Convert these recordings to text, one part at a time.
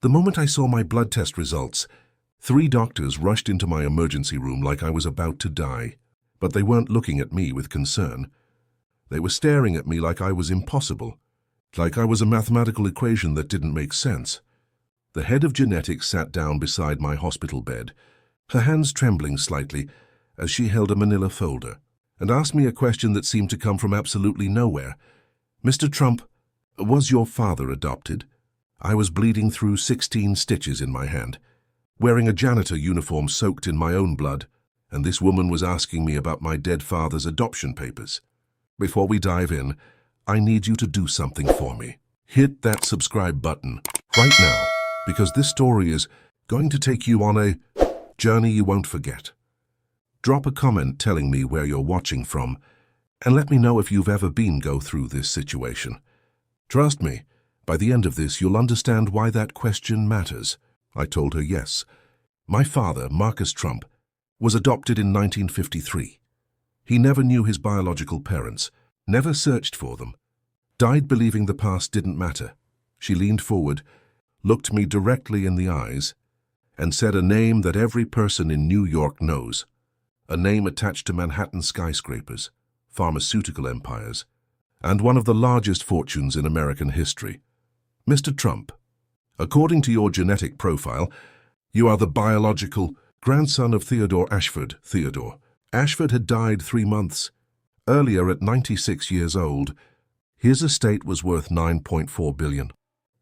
The moment I saw my blood test results, 3 doctors rushed into my emergency room like I was about to die. But they weren't looking at me with concern. They were staring at me like I was impossible, like I was a mathematical equation that didn't make sense. The head of genetics sat down beside my hospital bed, her hands trembling slightly as she held a manila folder, and asked me a question that seemed to come from absolutely nowhere. "Mr. Trump, was your father adopted?" I was bleeding through 16 stitches in my hand, wearing a janitor uniform soaked in my own blood, and this woman was asking me about my dead father's adoption papers. Before we dive in, I need you to do something for me. Hit that subscribe button right now, because this story is going to take you on a journey you won't forget. Drop a comment telling me where you're watching from, and let me know if you've ever go through this situation. Trust me, by the end of this, you'll understand why that question matters. I told her yes. My father, Marcus Trump, was adopted in 1953. He never knew his biological parents, never searched for them, died believing the past didn't matter. She leaned forward, looked me directly in the eyes, and said a name that every person in New York knows, a name attached to Manhattan skyscrapers, pharmaceutical empires, and one of the largest fortunes in American history. Mr. Trump, according to your genetic profile, you are the biological grandson of Theodore Ashford. Theodore Ashford had died 3 months earlier at 96 years old. His estate was worth $9.4 billion.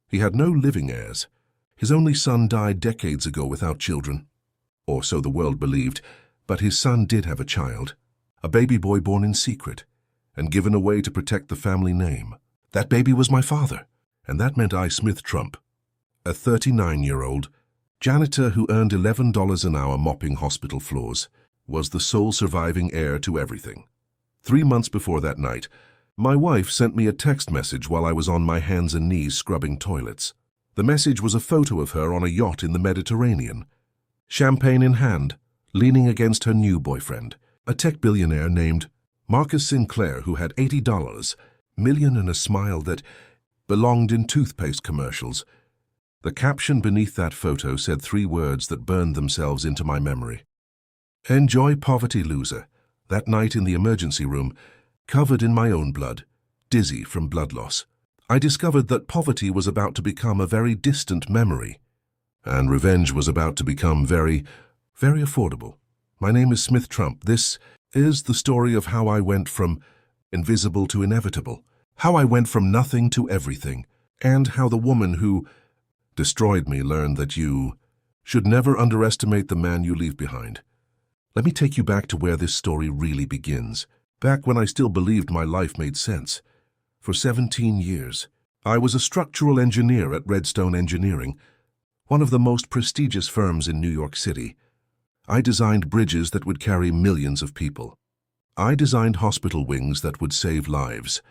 He had no living heirs. His only son died decades ago without children, or so the world believed, but his son did have a child, a baby boy born in secret and given away to protect the family name. That baby was my father, and that meant I, Smith Trump, a 39-year-old janitor who earned $11 an hour mopping hospital floors, was the sole surviving heir to everything. 3 months before that night, my wife sent me a text message while I was on my hands and knees scrubbing toilets. The message was a photo of her on a yacht in the Mediterranean, champagne in hand, leaning against her new boyfriend, a tech billionaire named Marcus Sinclair, who had $80 million and a smile that belonged in toothpaste commercials. The caption beneath that photo said 3 words that burned themselves into my memory. "Enjoy poverty, loser." That night in the emergency room, covered in my own blood, dizzy from blood loss, I discovered that poverty was about to become a very distant memory, and revenge was about to become very, very affordable. My name is Smith Trump. This is the story of how I went from invisible to inevitable, how I went from nothing to everything, and how the woman who destroyed me learned that you should never underestimate the man you leave behind. Let me take you back to where this story really begins, back when I still believed my life made sense. For 17 years, I was a structural engineer at Redstone Engineering, one of the most prestigious firms in New York City. I designed bridges that would carry millions of people. I designed hospital wings that would save lives.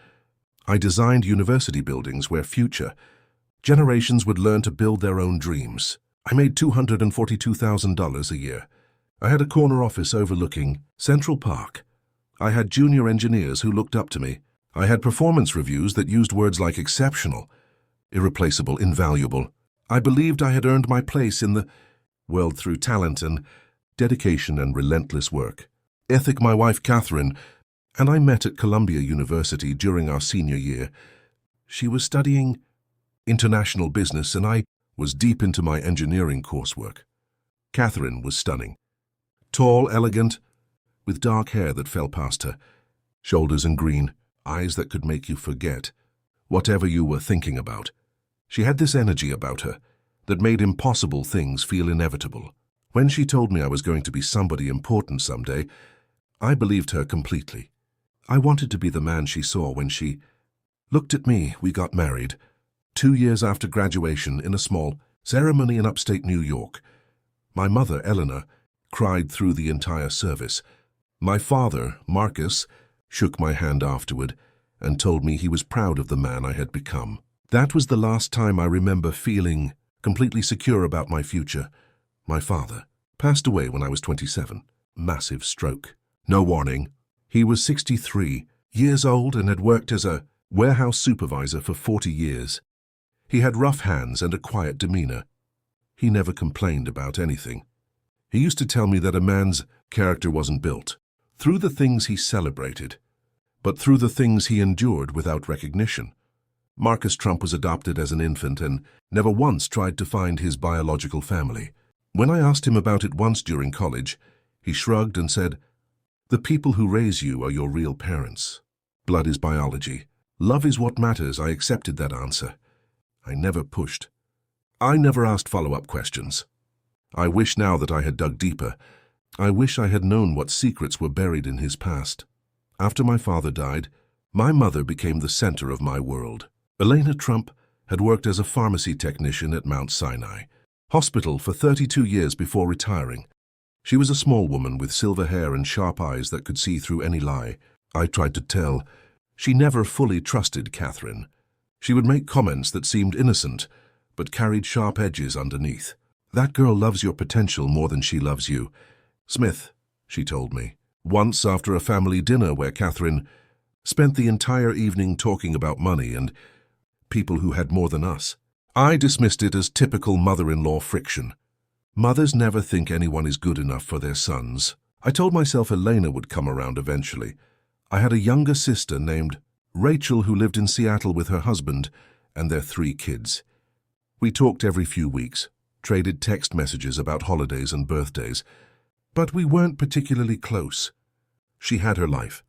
I designed university buildings where future generations would learn to build their own dreams. I made $242,000 a year. I had a corner office overlooking Central Park. I had junior engineers who looked up to me. I had performance reviews that used words like exceptional, irreplaceable, invaluable. I believed I had earned my place in the world through talent and dedication and relentless work. Ethic, my wife Catherine, and I met at Columbia University during our senior year. She was studying international business and I was deep into my engineering coursework. Catherine was stunning. Tall, elegant, with dark hair that fell past her, shoulders and green, eyes that could make you forget whatever you were thinking about. She had this energy about her that made impossible things feel inevitable. When she told me I was going to be somebody important someday, I believed her completely. I wanted to be the man she saw when she looked at me. We got married 2 years after graduation in a small ceremony in upstate New York. My mother, Eleanor, cried through the entire service. My father, Marcus, shook my hand afterward and told me he was proud of the man I had become. That was the last time I remember feeling completely secure about my future. My father passed away when I was 27. Massive stroke. No warning. He was 63 years old and had worked as a warehouse supervisor for 40 years. He had rough hands and a quiet demeanor. He never complained about anything. He used to tell me that a man's character wasn't built through the things he celebrated, but through the things he endured without recognition. Marcus Trump was adopted as an infant and never once tried to find his biological family. When I asked him about it once during college, he shrugged and said, "The people who raise you are your real parents. Blood is biology. Love is what matters." I accepted that answer. I never pushed. I never asked follow-up questions. I wish now that I had dug deeper. I wish I had known what secrets were buried in his past. After my father died, my mother became the center of my world. Elena Trump had worked as a pharmacy technician at Mount Sinai Hospital for 32 years before retiring. She was a small woman with silver hair and sharp eyes that could see through any lie. I tried to tell. She never fully trusted Catherine. She would make comments that seemed innocent, but carried sharp edges underneath. "That girl loves your potential more than she loves you, Smith," she told me. Once after a family dinner where Catherine spent the entire evening talking about money and people who had more than us, I dismissed it as typical mother-in-law friction. Mothers never think anyone is good enough for their sons. I told myself Elena would come around eventually. I had a younger sister named Rachel who lived in Seattle with her husband and their 3 kids. We talked every few weeks, traded text messages about holidays and birthdays, but we weren't particularly close. She had her life.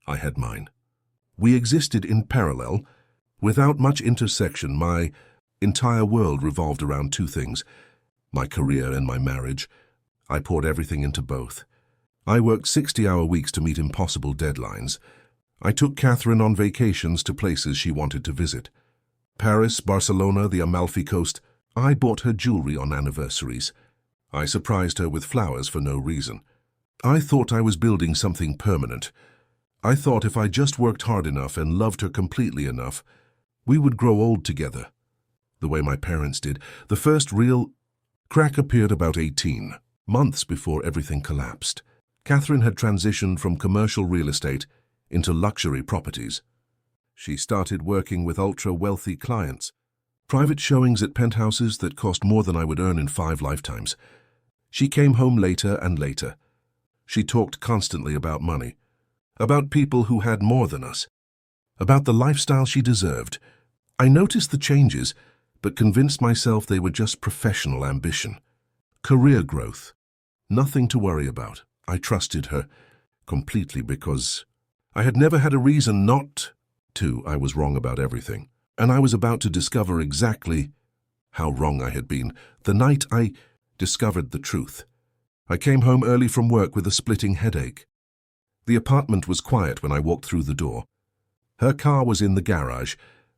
I had mine. We existed in parallel, without much intersection. My entire world revolved around 2 things, my career and my marriage. I poured everything into both. I worked 60-hour weeks to meet impossible deadlines. I took Catherine on vacations to places she wanted to visit. Paris, Barcelona, the Amalfi Coast. I bought her jewelry on anniversaries. I surprised her with flowers for no reason. I thought I was building something permanent. I thought if I just worked hard enough and loved her completely enough, we would grow old together, the way my parents did. The first real crack appeared about 18 months before everything collapsed. Catherine had transitioned from commercial real estate into luxury properties. She started working with ultra-wealthy clients, private showings at penthouses that cost more than I would earn in 5 lifetimes. She came home later and later. She talked constantly about money, about people who had more than us, about the lifestyle she deserved. I noticed the changes, but convinced myself they were just professional ambition. Career growth. Nothing to worry about. I trusted her completely because I had never had a reason not to. I was wrong about everything, and I was about to discover exactly how wrong I had been the night I discovered the truth. I came home early from work with a splitting headache. The apartment was quiet when I walked through the door. Her car was in the garage,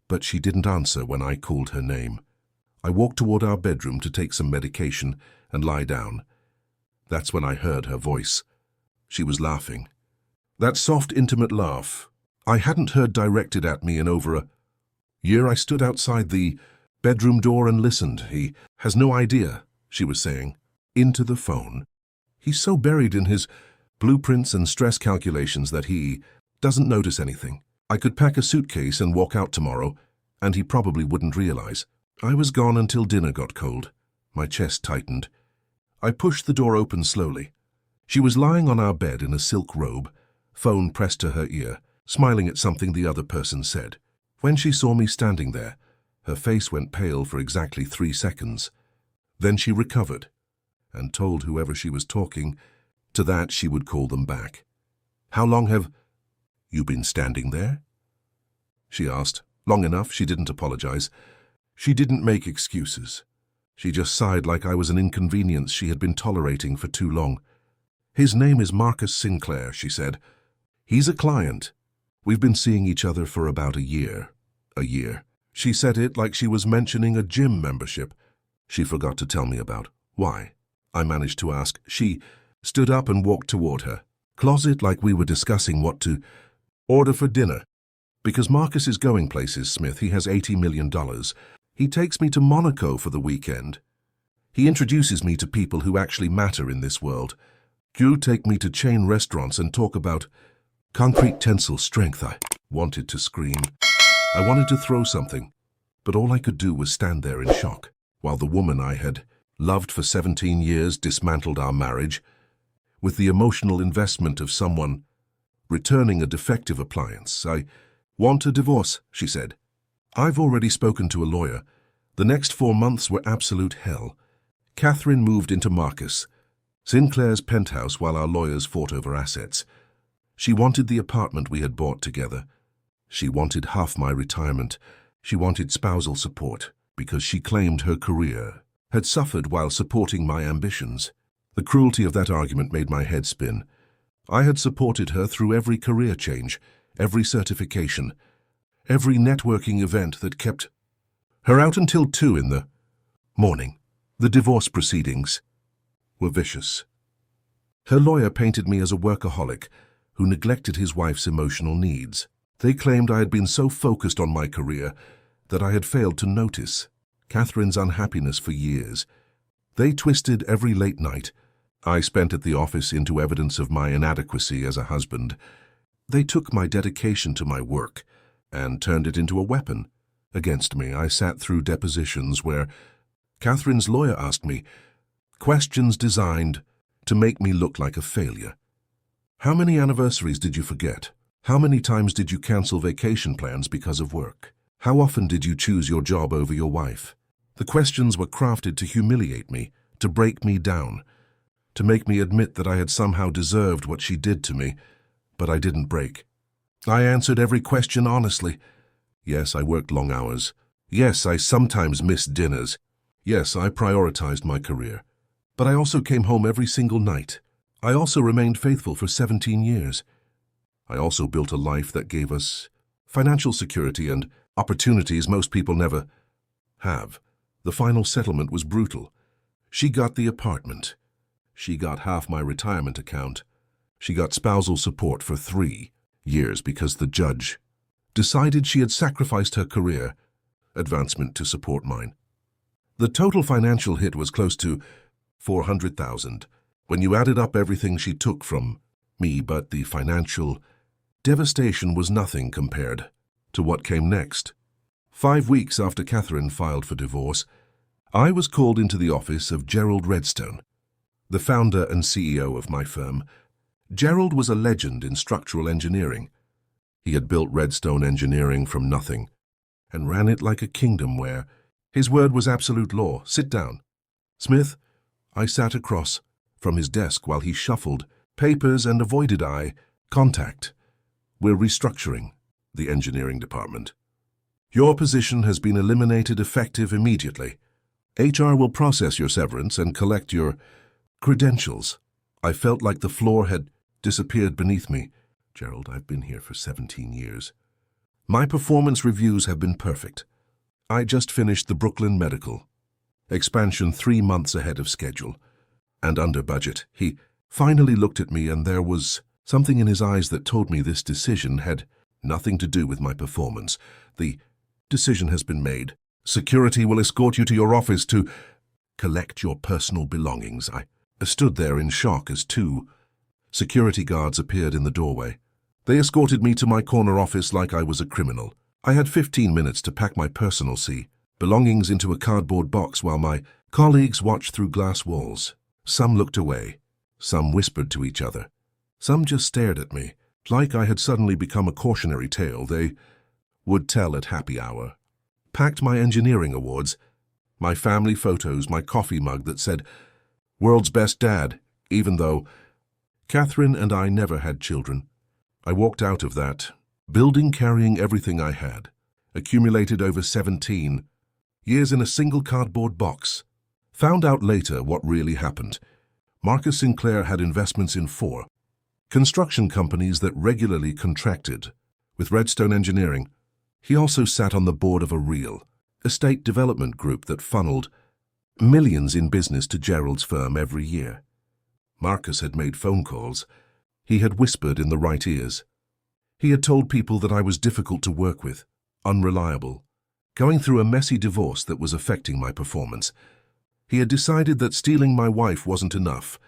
but she didn't answer when I called her name. I walked toward our bedroom to take some medication and lie down. That's when I heard her voice. She was laughing. That soft, intimate laugh I hadn't heard directed at me in over a year. I stood outside the bedroom door and listened. "He has no idea," she was saying, into the phone. "He's so buried in his blueprints and stress calculations that he doesn't notice anything. I could pack a suitcase and walk out tomorrow, and he probably wouldn't realize." I was gone until dinner got cold. My chest tightened. I pushed the door open slowly. She was lying on our bed in a silk robe, phone pressed to her ear, smiling at something the other person said. When she saw me standing there, her face went pale for exactly 3 seconds. Then she recovered and told whoever she was talking to that she would call them back. "How long have you been standing there?" she asked. Long enough. She didn't apologize. She didn't make excuses. She just sighed like I was an inconvenience she had been tolerating for too long. "His name is Marcus Sinclair," she said. "He's a client. We've been seeing each other for about a year." A year. She said it like she was mentioning a gym membership she forgot to tell me about. "Why?" I managed to ask. She stood up and walked toward her closet like we were discussing what to order for dinner. "Because Marcus is going places, Smith. He has $80 million. He takes me to Monaco for the weekend. He introduces me to people who actually matter in this world. You take me to chain restaurants and talk about concrete tensile strength." I wanted to scream. I wanted to throw something, but all I could do was stand there in shock, while the woman I had loved for 17 years, dismantled our marriage, with the emotional investment of someone returning a defective appliance. I want a divorce, she said. I've already spoken to a lawyer. The next 4 months were absolute hell. Catherine moved into Marcus, Sinclair's penthouse, while our lawyers fought over assets. She wanted the apartment we had bought together. She wanted half my retirement. She wanted spousal support because she claimed her career had suffered while supporting my ambitions. The cruelty of that argument made my head spin. I had supported her through every career change, every certification, every networking event that kept her out until 2 in the morning. The divorce proceedings were vicious. Her lawyer painted me as a workaholic who neglected his wife's emotional needs. They claimed I had been so focused on my career that I had failed to notice Catherine's unhappiness for years. They twisted every late night I spent at the office into evidence of my inadequacy as a husband. They took my dedication to my work and turned it into a weapon against me. I sat through depositions where Catherine's lawyer asked me questions designed to make me look like a failure. How many anniversaries did you forget? How many times did you cancel vacation plans because of work? How often did you choose your job over your wife? The questions were crafted to humiliate me, to break me down, to make me admit that I had somehow deserved what she did to me, but I didn't break. I answered every question honestly. Yes, I worked long hours. Yes, I sometimes missed dinners. Yes, I prioritized my career. But I also came home every single night. I also remained faithful for 17 years. I also built a life that gave us financial security and opportunities most people never have. The final settlement was brutal. She got the apartment. She got half my retirement account. She got spousal support for 3 years because the judge decided she had sacrificed her career advancement to support mine. The total financial hit was close to $400,000 when you added up everything she took from me, but the financial devastation was nothing compared to what came next. 5 weeks after Catherine filed for divorce, I was called into the office of Gerald Redstone, the founder and CEO of my firm. Gerald was a legend in structural engineering. He had built Redstone Engineering from nothing and ran it like a kingdom where his word was absolute law. Sit down, Smith. I sat across from his desk while he shuffled papers and avoided eye contact. We're restructuring the engineering department. Your position has been eliminated effective immediately. HR will process your severance and collect your credentials. I felt like the floor had disappeared beneath me. Gerald, I've been here for 17 years. My performance reviews have been perfect. I just finished the Brooklyn Medical expansion 3 months ahead of schedule and under budget. He finally looked at me, and there was something in his eyes that told me this decision had nothing to do with my performance. The decision has been made. Security will escort you to your office to collect your personal belongings. I stood there in shock as 2 security guards appeared in the doorway. They escorted me to my corner office like I was a criminal. I had 15 minutes to pack my personal belongings into a cardboard box while my colleagues watched through glass walls. Some looked away. Some whispered to each other. Some just stared at me, like I had suddenly become a cautionary tale they would tell at happy hour. Packed my engineering awards, my family photos, my coffee mug that said, "World's Best Dad," even though Catherine and I never had children. I walked out of that building carrying everything I had, accumulated over 17 years in a single cardboard box. Found out later what really happened. Marcus Sinclair had investments in 4 construction companies that regularly contracted with Redstone Engineering. He also sat on the board of a real estate development group that funneled millions in business to Gerald's firm every year. Marcus had made phone calls. He had whispered in the right ears. He had told people that I was difficult to work with, unreliable, going through a messy divorce that was affecting my performance. He had decided that stealing my wife wasn't enough.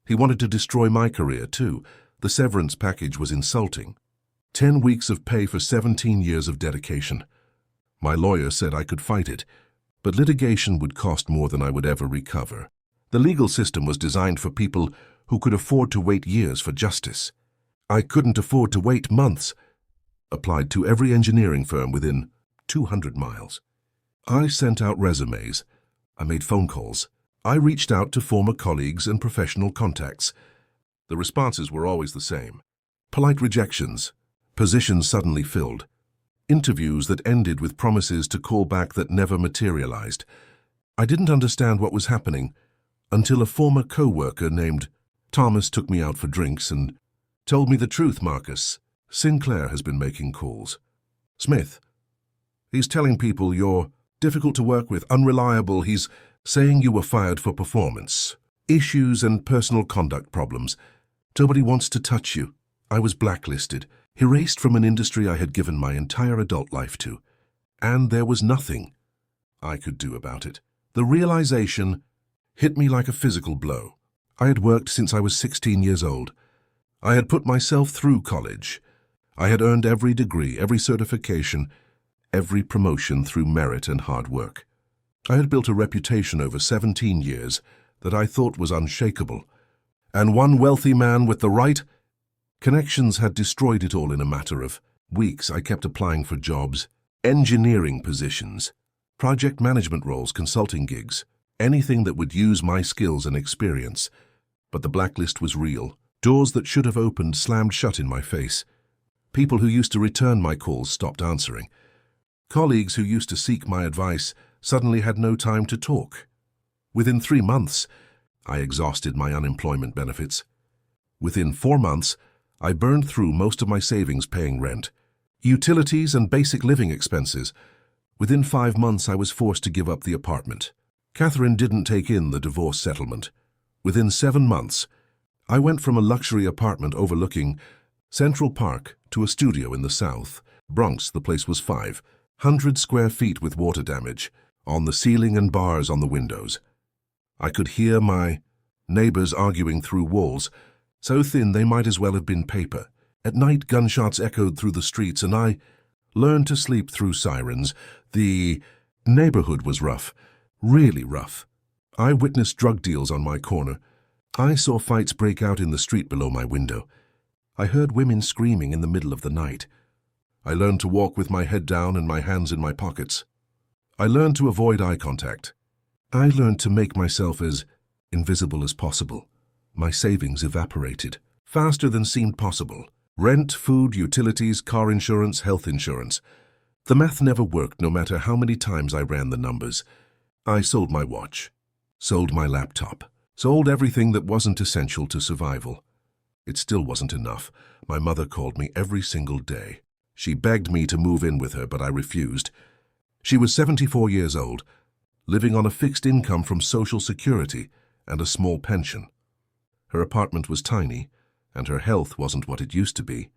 He wanted to destroy my career too. The severance package was insulting. 10 weeks of pay for 17 years of dedication. My lawyer said I could fight it. but litigation would cost more than I would ever recover. The legal system was designed for people who could afford to wait years for justice. I couldn't afford to wait months. Applied to every engineering firm within 200 miles. I sent out resumes. I made phone calls. I reached out to former colleagues and professional contacts. The responses were always the same. Polite rejections, positions suddenly filled, interviews that ended with promises to call back that never materialized. I didn't understand what was happening until a former co-worker named Thomas took me out for drinks and told me the truth. Marcus, Sinclair has been making calls. Smith, he's telling people you're difficult to work with, unreliable. He's saying you were fired for performance issues and personal conduct problems. Nobody wants to touch you. I was blacklisted, erased from an industry I had given my entire adult life to, and there was nothing I could do about it. The realization hit me like a physical blow. I had worked since I was 16 years old. I had put myself through college. I had earned every degree, every certification, every promotion through merit and hard work. I had built a reputation over 17 years that I thought was unshakable, and one wealthy man with the right connections had destroyed it all in a matter of weeks. I kept applying for jobs, engineering positions, project management roles, consulting gigs, anything that would use my skills and experience. But the blacklist was real. Doors that should have opened slammed shut in my face. People who used to return my calls stopped answering. Colleagues who used to seek my advice suddenly had no time to talk. Within 3 months, I exhausted my unemployment benefits. Within 4 months, I burned through most of my savings paying rent, utilities and basic living expenses. Within 5 months, I was forced to give up the apartment. Catherine didn't take in the divorce settlement. Within 7 months, I went from a luxury apartment overlooking Central Park to a studio in the South Bronx. The place was 500 square feet with water damage on the ceiling and bars on the windows. I could hear my neighbors arguing through walls, so thin they might as well have been paper. At night, gunshots echoed through the streets, and I learned to sleep through sirens. The neighborhood was rough, really rough. I witnessed drug deals on my corner. I saw fights break out in the street below my window. I heard women screaming in the middle of the night. I learned to walk with my head down and my hands in my pockets. I learned to avoid eye contact. I learned to make myself as invisible as possible. My savings evaporated faster than seemed possible. Rent, food, utilities, car insurance, health insurance. The math never worked no matter how many times I ran the numbers. I sold my watch, sold my laptop, sold everything that wasn't essential to survival. It still wasn't enough. My mother called me every single day. She begged me to move in with her, but I refused. She was 74 years old, living on a fixed income from Social Security and a small pension. Her apartment was tiny, and her health wasn't what it used to be.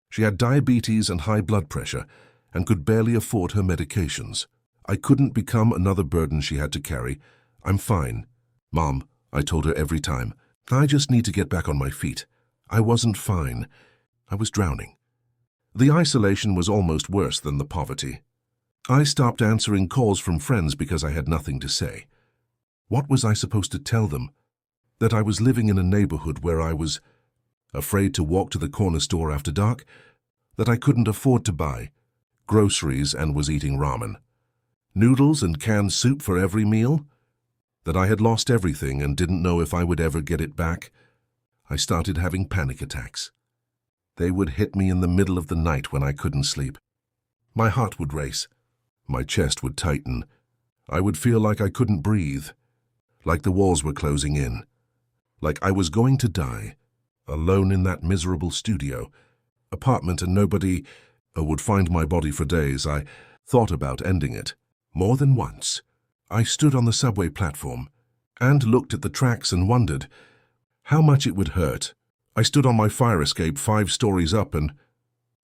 She had diabetes and high blood pressure and could barely afford her medications. I couldn't become another burden she had to carry. I'm fine, Mom, I told her every time. I just need to get back on my feet. I wasn't fine. I was drowning. The isolation was almost worse than the poverty. I stopped answering calls from friends because I had nothing to say. What was I supposed to tell them? That I was living in a neighborhood where I was afraid to walk to the corner store after dark? That I couldn't afford to buy groceries and was eating ramen, noodles and canned soup for every meal? That I had lost everything and didn't know if I would ever get it back? I started having panic attacks. They would hit me in the middle of the night when I couldn't sleep. My heart would race. My chest would tighten. I would feel like I couldn't breathe, like the walls were closing in, like I was going to die, alone in that miserable studio, apartment, and nobody would find my body for days. I thought about ending it more than once. I stood on the subway platform and looked at the tracks and wondered how much it would hurt. I stood on my fire escape 5 stories up and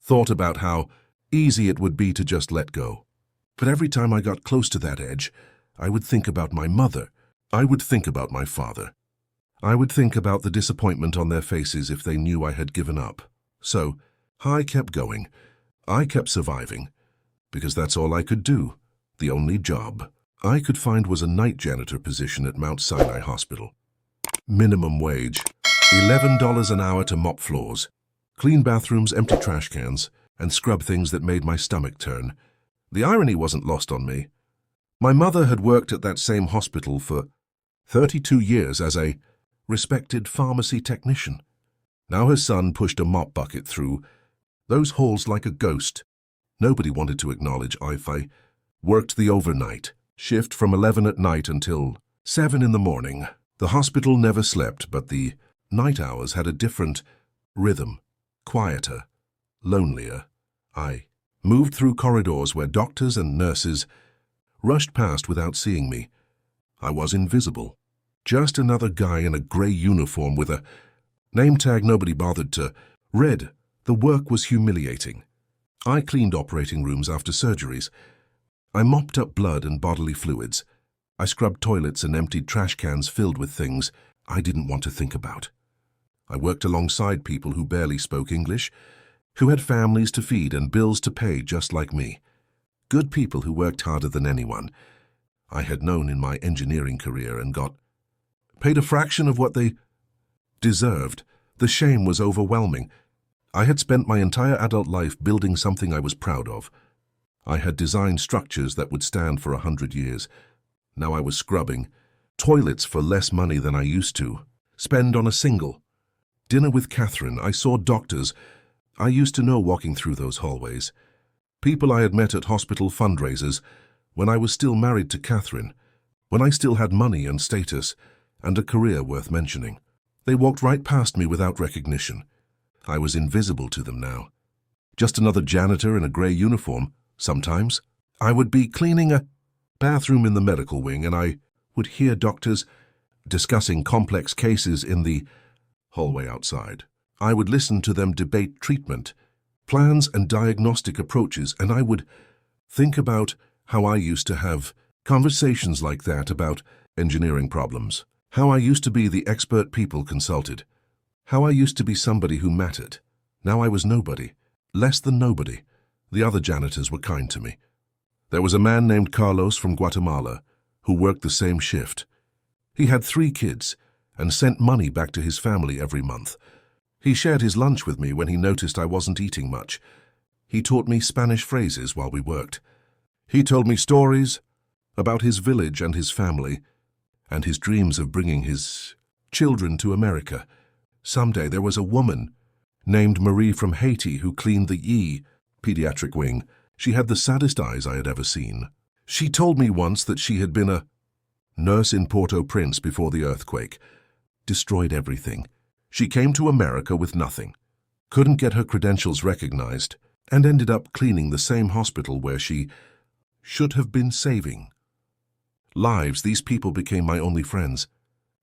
thought about how easy it would be to just let go. But every time I got close to that edge, I would think about my mother. I would think about my father. I would think about the disappointment on their faces if they knew I had given up. So I kept going. I kept surviving, because that's all I could do, the only job I could find was a night janitor position at Mount Sinai Hospital. Minimum wage, $11 an hour to mop floors, clean bathrooms, empty trash cans, and scrub things that made my stomach turn. The irony wasn't lost on me. My mother had worked at that same hospital for 32 years as a respected pharmacy technician. Now her son pushed a mop bucket through those halls like a ghost. Nobody wanted to acknowledge I worked the overnight shift from 11 at night until 7 in the morning. The hospital never slept, but the night hours had a different rhythm, quieter, lonelier. I moved through corridors where doctors and nurses rushed past without seeing me. I was invisible. Just another guy in a grey uniform with a name tag nobody bothered to read. The work was humiliating. I cleaned operating rooms after surgeries. I mopped up blood and bodily fluids. I scrubbed toilets and emptied trash cans filled with things I didn't want to think about. I worked alongside people who barely spoke English, who had families to feed and bills to pay just like me. Good people who worked harder than anyone I had known in my engineering career and got paid a fraction of what they deserved. The shame was overwhelming. I had spent my entire adult life building something I was proud of. I had designed structures that would stand for 100 years. Now I was scrubbing toilets for less money than I used to spend on a single dinner with Catherine. I saw doctors I used to know walking through those hallways. People I had met at hospital fundraisers when I was still married to Catherine, when I still had money and status and a career worth mentioning. They walked right past me without recognition. I was invisible to them now. Just another janitor in a grey uniform. Sometimes I would be cleaning a bathroom in the medical wing and I would hear doctors discussing complex cases in the hallway outside. I would listen to them debate treatment, plans and diagnostic approaches, and I would think about how I used to have conversations like that about engineering problems, how I used to be the expert people consulted, how I used to be somebody who mattered. Now I was nobody, less than nobody. The other janitors were kind to me. There was a man named Carlos from Guatemala who worked the same shift. He had 3 kids and sent money back to his family every month. He shared his lunch with me when he noticed I wasn't eating much. He taught me Spanish phrases while we worked. He told me stories about his village and his family and his dreams of bringing his children to America. Someday there was a woman named Marie from Haiti who cleaned the pediatric wing. She had the saddest eyes I had ever seen. She told me once that she had been a nurse in Port-au-Prince before the earthquake. Destroyed everything. She came to America with nothing, couldn't get her credentials recognized, and ended up cleaning the same hospital where she should have been saving lives. These people became my only friends,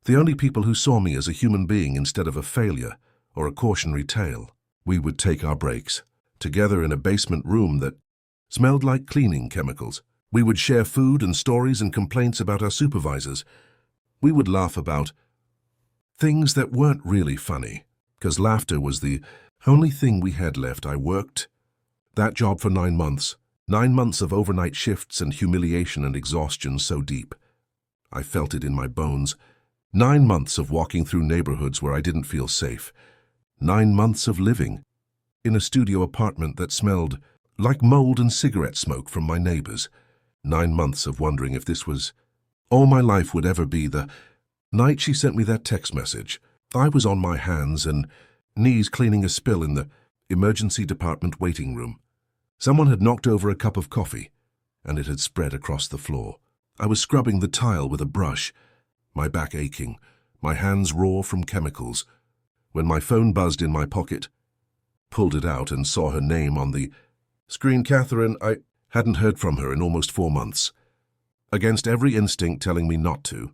the only people who saw me as a human being instead of a failure or a cautionary tale. We would take our breaks together in a basement room that smelled like cleaning chemicals. We would share food and stories and complaints about our supervisors. We would laugh about things that weren't really funny, because laughter was the only thing we had left. I worked that job for 9 months. 9 months of overnight shifts and humiliation and exhaustion so deep. I felt it in my bones. 9 months of walking through neighborhoods where I didn't feel safe. 9 months of living in a studio apartment that smelled like mold and cigarette smoke from my neighbors. 9 months of wondering if this was all my life would ever be. The night she sent me that text message, I was on my hands and knees cleaning a spill in the emergency department waiting room. Someone had knocked over a cup of coffee, and it had spread across the floor. I was scrubbing the tile with a brush, my back aching, my hands raw from chemicals, when my phone buzzed in my pocket. Pulled it out and saw her name on the screen. Catherine. I hadn't heard from her in almost 4 months. Against every instinct telling me not to,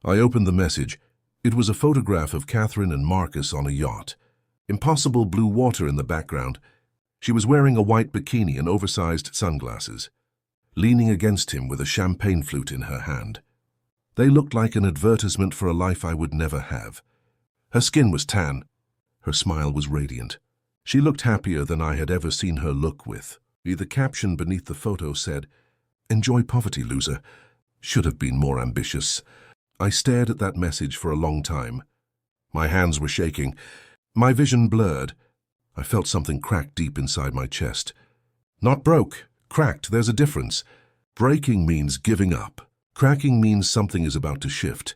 I opened the message. It was a photograph of Catherine and Marcus on a yacht. Impossible blue water in the background. She was wearing a white bikini and oversized sunglasses, leaning against him with a champagne flute in her hand. They looked like an advertisement for a life I would never have. Her skin was tan. Her smile was radiant. She looked happier than I had ever seen her look with. The caption beneath the photo said, "Enjoy poverty, loser. Should have been more ambitious. I stared at that message for a long time. My hands were shaking. My vision blurred. I felt something crack deep inside my chest. Not broke. Cracked. There's a difference. Breaking means giving up. Cracking means something is about to shift.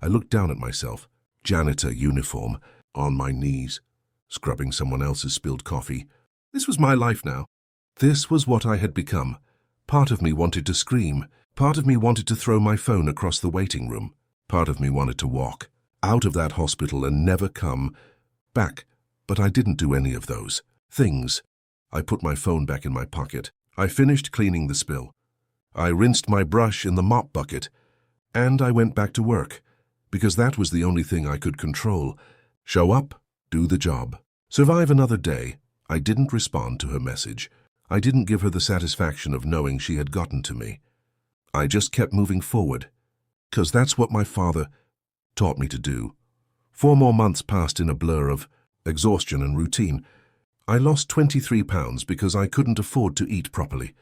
I looked down at myself. Janitor uniform. On my knees. Scrubbing someone else's spilled coffee. This was my life now. This was what I had become. Part of me wanted to scream. Part of me wanted to throw my phone across the waiting room. Part of me wanted to walk out of that hospital and never come back. But I didn't do any of those things. I put my phone back in my pocket. I finished cleaning the spill. I rinsed my brush in the mop bucket. And I went back to work, because that was the only thing I could control. Show up, do the job. Survive another day. I didn't respond to her message. I didn't give her the satisfaction of knowing she had gotten to me. I just kept moving forward, because that's what my father taught me to do. 4 more months passed in a blur of exhaustion and routine. I lost 23 pounds because I couldn't afford to eat properly.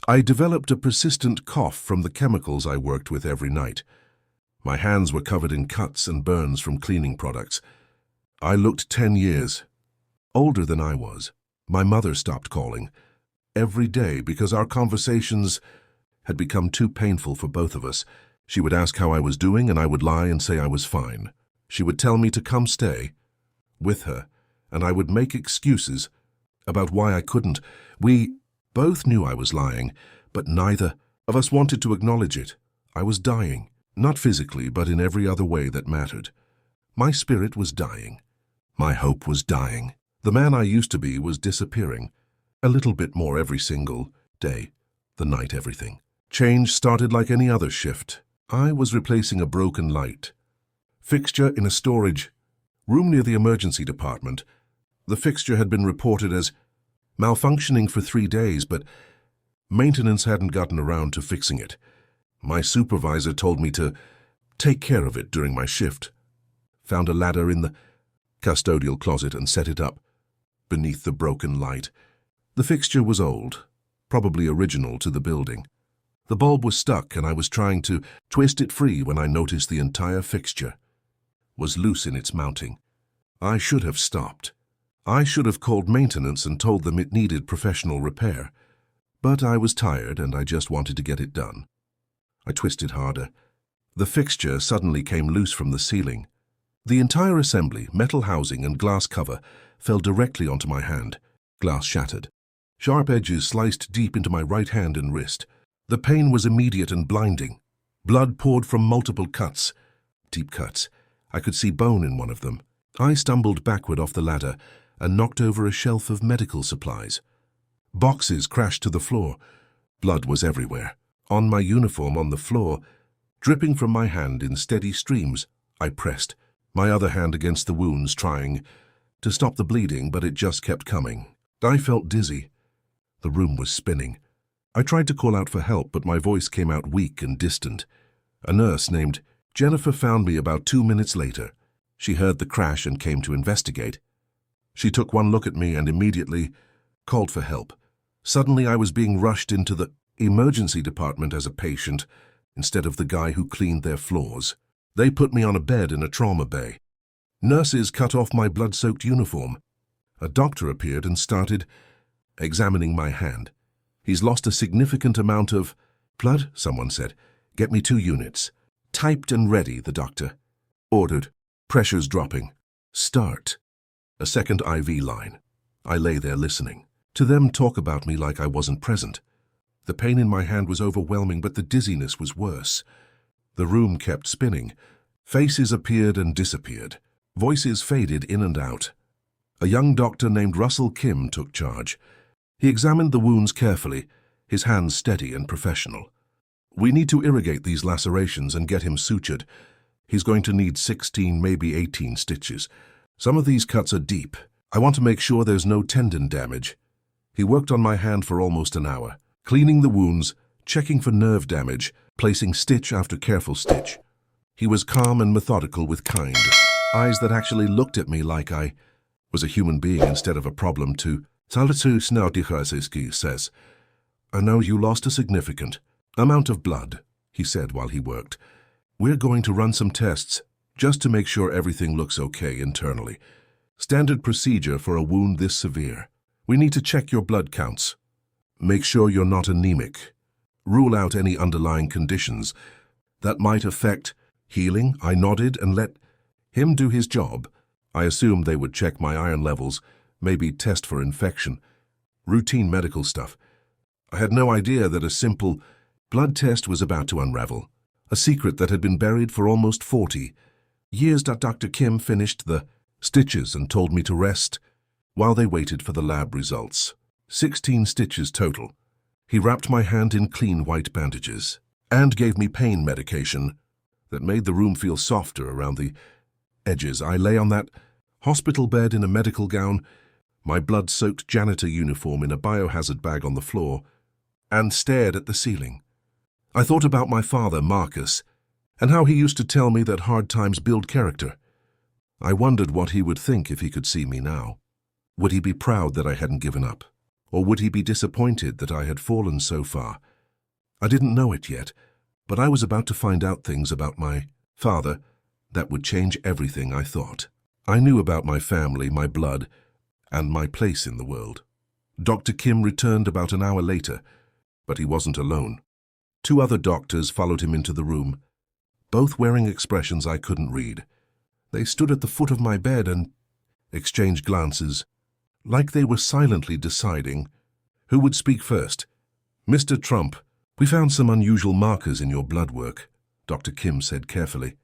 I developed a persistent cough from the chemicals I worked with every night. My hands were covered in cuts and burns from cleaning products. I looked 10 years older than I was. My mother stopped calling every day because our conversations had become too painful for both of us. She would ask how I was doing, and I would lie and say I was fine. She would tell me to come stay with her, and I would make excuses about why I couldn't. We both knew I was lying, but neither of us wanted to acknowledge it. I was dying, not physically, but in every other way that mattered. My spirit was dying. My hope was dying. The man I used to be was disappearing. A little bit more every single day. The night everything. Change started like any other shift. I was replacing a broken light fixture in a storage room near the emergency department. The fixture had been reported as malfunctioning for 3 days, but maintenance hadn't gotten around to fixing it. My supervisor told me to take care of it during my shift. Found a ladder in the custodial closet and set it up beneath the broken light. The fixture was old, probably original to the building. The bulb was stuck, and I was trying to twist it free when I noticed the entire fixture was loose in its mounting. I should have stopped. I should have called maintenance and told them it needed professional repair. But I was tired, and I just wanted to get it done. I twisted harder. The fixture suddenly came loose from the ceiling. The entire assembly, metal housing and glass cover, fell directly onto my hand. Glass shattered. Sharp edges sliced deep into my right hand and wrist. The pain was immediate and blinding. Blood poured from multiple cuts. Deep cuts. I could see bone in one of them. I stumbled backward off the ladder and knocked over a shelf of medical supplies. Boxes crashed to the floor. Blood was everywhere. On my uniform on the floor, dripping from my hand in steady streams. I pressed my other hand against the wounds, trying to stop the bleeding, but it just kept coming. I felt dizzy. The room was spinning. I tried to call out for help, but my voice came out weak and distant. A nurse named Jennifer found me about 2 minutes later. She heard the crash and came to investigate. She took one look at me and immediately called for help. Suddenly I was being rushed into the emergency department as a patient instead of the guy who cleaned their floors. They put me on a bed in a trauma bay. Nurses cut off my blood-soaked uniform. A doctor appeared and started examining my hand. He's lost a significant amount of blood, someone said. Get me 2 units. Typed and ready, the doctor ordered. Pressure's dropping. Start. A second IV line. I lay there listening. To them talk about me like I wasn't present. The pain in my hand was overwhelming, but the dizziness was worse. The room kept spinning. Faces appeared and disappeared. Voices faded in and out. A young doctor named Russell Kim took charge. He examined the wounds carefully, his hands steady and professional. We need to irrigate these lacerations and get him sutured. He's going to need 16, maybe 18 stitches. Some of these cuts are deep. I want to make sure there's no tendon damage. He worked on my hand for almost an hour, cleaning the wounds, checking for nerve damage, placing stitch after careful stitch. He was calm and methodical with kind eyes that actually looked at me like I was a human being instead of a problem to says, I know you lost a significant amount of blood. he said while he worked. "We're going to run some tests just to make sure everything looks okay internally. Standard procedure for a wound this severe. We need to check your blood counts. Make sure you're not anemic. Rule out any underlying conditions that might affect healing." I nodded and let him do his job. I assumed they would check my iron levels, maybe test for infection. Routine medical stuff. I had no idea that a simple blood test was about to unravel, a secret that had been buried for almost 40 years. Dr. Kim finished the stitches and told me to rest while they waited for the lab results. 16 stitches total. He wrapped my hand in clean white bandages and gave me pain medication that made the room feel softer around the edges. I lay on that hospital bed in a medical gown, my blood-soaked janitor uniform in a biohazard bag on the floor, and stared at the ceiling. I thought about my father, Marcus, and how he used to tell me that hard times build character. I wondered what he would think if he could see me now. Would he be proud that I hadn't given up? Or would he be disappointed that I had fallen so far? I didn't know it yet, but I was about to find out things about my father that would change everything I thought. I knew about my family, my blood, and my place in the world. Dr. Kim returned about an hour later, but he wasn't alone. 2 other doctors followed him into the room, both wearing expressions I couldn't read. They stood at the foot of my bed and exchanged glances, like they were silently deciding who would speak first. "Mr. Trump, we found some unusual markers in your blood work," Dr. Kim said carefully.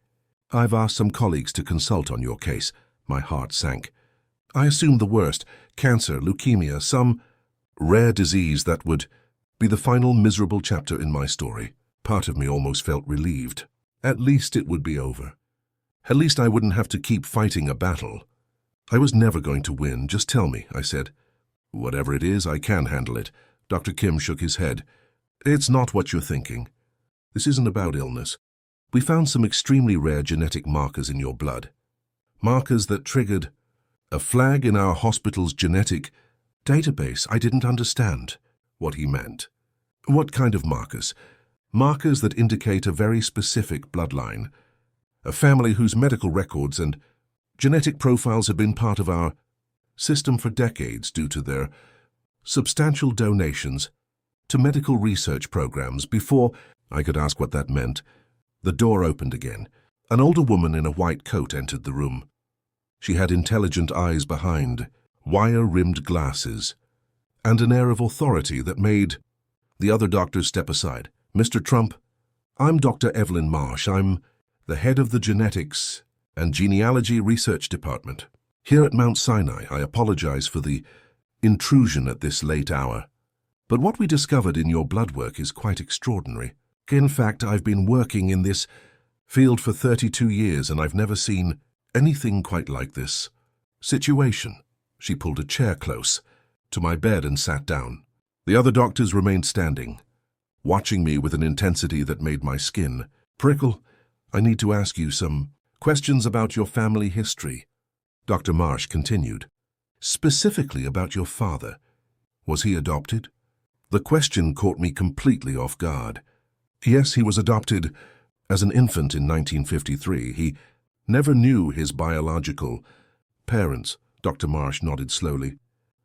"I've asked some colleagues to consult on your case." My heart sank. I assumed the worst: cancer, leukemia, some rare disease that would be the final miserable chapter in my story. Part of me almost felt relieved. At least it would be over. At least I wouldn't have to keep fighting a battle. I was never going to win. "Just tell me," I said. "Whatever it is, I can handle it." Dr. Kim shook his head. "It's not what you're thinking. This isn't about illness. We found some extremely rare genetic markers in your blood. Markers that triggered a flag in our hospital's genetic database." I didn't understand what he meant. "What kind of markers?" "Markers that indicate a very specific bloodline, a family whose medical records and genetic profiles have been part of our system for decades due to their substantial donations to medical research programs." Before I could ask what that meant, the door opened again. An older woman in a white coat entered the room. She had intelligent eyes behind wire-rimmed glasses and an air of authority that made the other doctors step aside. "Mr. Trump, I'm Dr. Evelyn Marsh. I'm the head of the Genetics and Genealogy Research Department here at Mount Sinai. I apologize for the intrusion at this late hour, but what we discovered in your blood work is quite extraordinary. In fact, I've been working in this field for 32 years and I've never seen anything quite like this situation." She pulled a chair close to my bed and sat down. The other doctors remained standing, watching me with an intensity that made my skin prickle. "I need to ask you some questions about your family history," Dr. Marsh continued. "Specifically about your father. Was he adopted?" The question caught me completely off guard. "Yes, he was adopted as an infant in 1953. He never knew his biological parents." Dr. Marsh nodded slowly,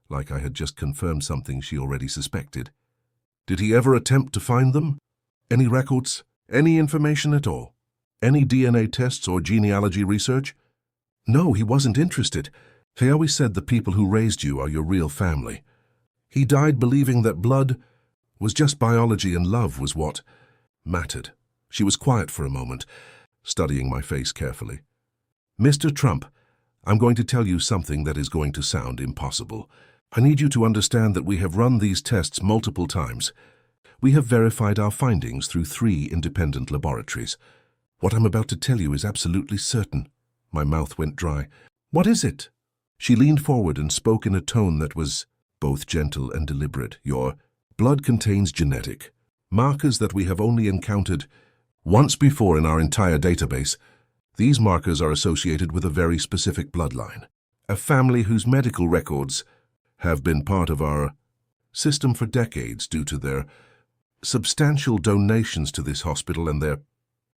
like I had just confirmed something she already suspected. "Did he ever attempt to find them? Any records? Any information at all? Any DNA tests or genealogy research?" "No, he wasn't interested. He always said the people who raised you are your real family. He died believing that blood was just biology and love was what mattered." She was quiet for a moment, studying my face carefully. "Mr. Trump, I'm going to tell you something that is going to sound impossible. I need you to understand that we have run these tests multiple times. We have verified our findings through 3 independent laboratories. What I'm about to tell you is absolutely certain." My mouth went dry. "What is it?" She leaned forward and spoke in a tone that was both gentle and deliberate. "Your blood contains genetic markers that we have only encountered once before in our entire database. These markers are associated with a very specific bloodline, a family whose medical records have been part of our system for decades due to their substantial donations to this hospital and their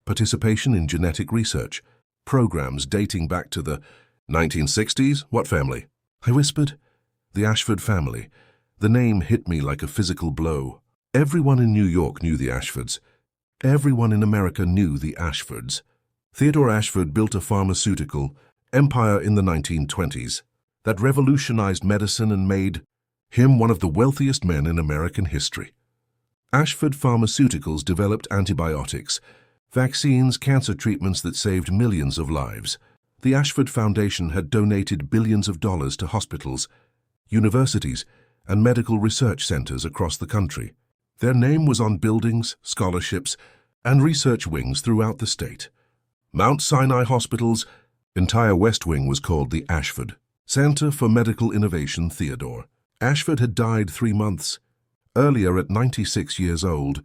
participation in genetic research, programs dating back to the 1960s. What family? I whispered. The Ashford family. The name hit me like a physical blow. Everyone in New York knew the Ashfords. Everyone in America knew the Ashfords. Theodore Ashford built a pharmaceutical empire in the 1920s that revolutionized medicine and made him one of the wealthiest men in American history. Ashford Pharmaceuticals developed antibiotics, vaccines, cancer treatments that saved millions of lives. The Ashford Foundation had donated billions of dollars to hospitals, universities, and medical research centers across the country. Their name was on buildings, scholarships, and research wings throughout the state. Mount Sinai Hospital's entire West Wing was called the Ashford Center for Medical Innovation. Theodore Ashford had died 3 months earlier at 96 years old.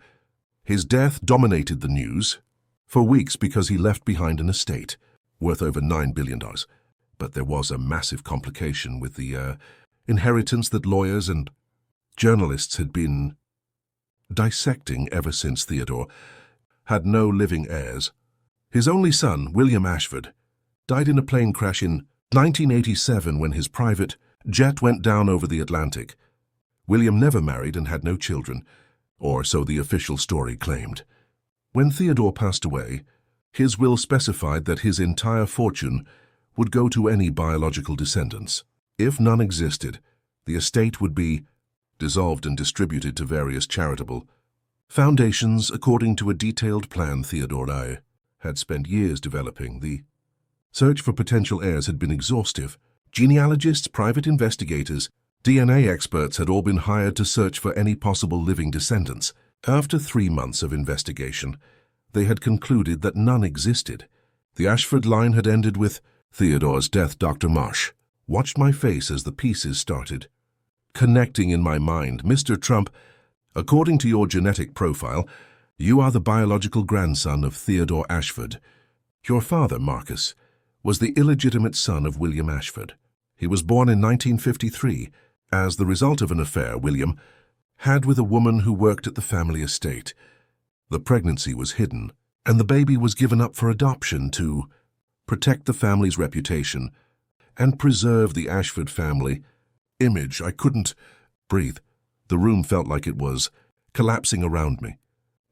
His death dominated the news for weeks because he left behind an estate worth over $9 billion. But there was a massive complication with the inheritance that lawyers and journalists had been dissecting ever since Theodore had no living heirs. His only son, William Ashford, died in a plane crash in 1987 when his private jet went down over the Atlantic. William never married and had no children, or so the official story claimed. When Theodore passed away, his will specified that his entire fortune would go to any biological descendants. If none existed, the estate would be dissolved and distributed to various charitable foundations according to a detailed plan Theodore and I had spent years developing. The search for potential heirs had been exhaustive. Genealogists, private investigators, DNA experts had all been hired to search for any possible living descendants. After 3 months of investigation, they had concluded that none existed. The Ashford line had ended with Theodore's death. Dr. Marsh watched my face as the pieces started connecting in my mind. Mr. Trump, according to your genetic profile, you are the biological grandson of Theodore Ashford. Your father, Marcus, was the illegitimate son of William Ashford. He was born in 1953 as the result of an affair William had with a woman who worked at the family estate. The pregnancy was hidden, and the baby was given up for adoption to protect the family's reputation and preserve the Ashford family image. I couldn't breathe. The room felt like it was collapsing around me.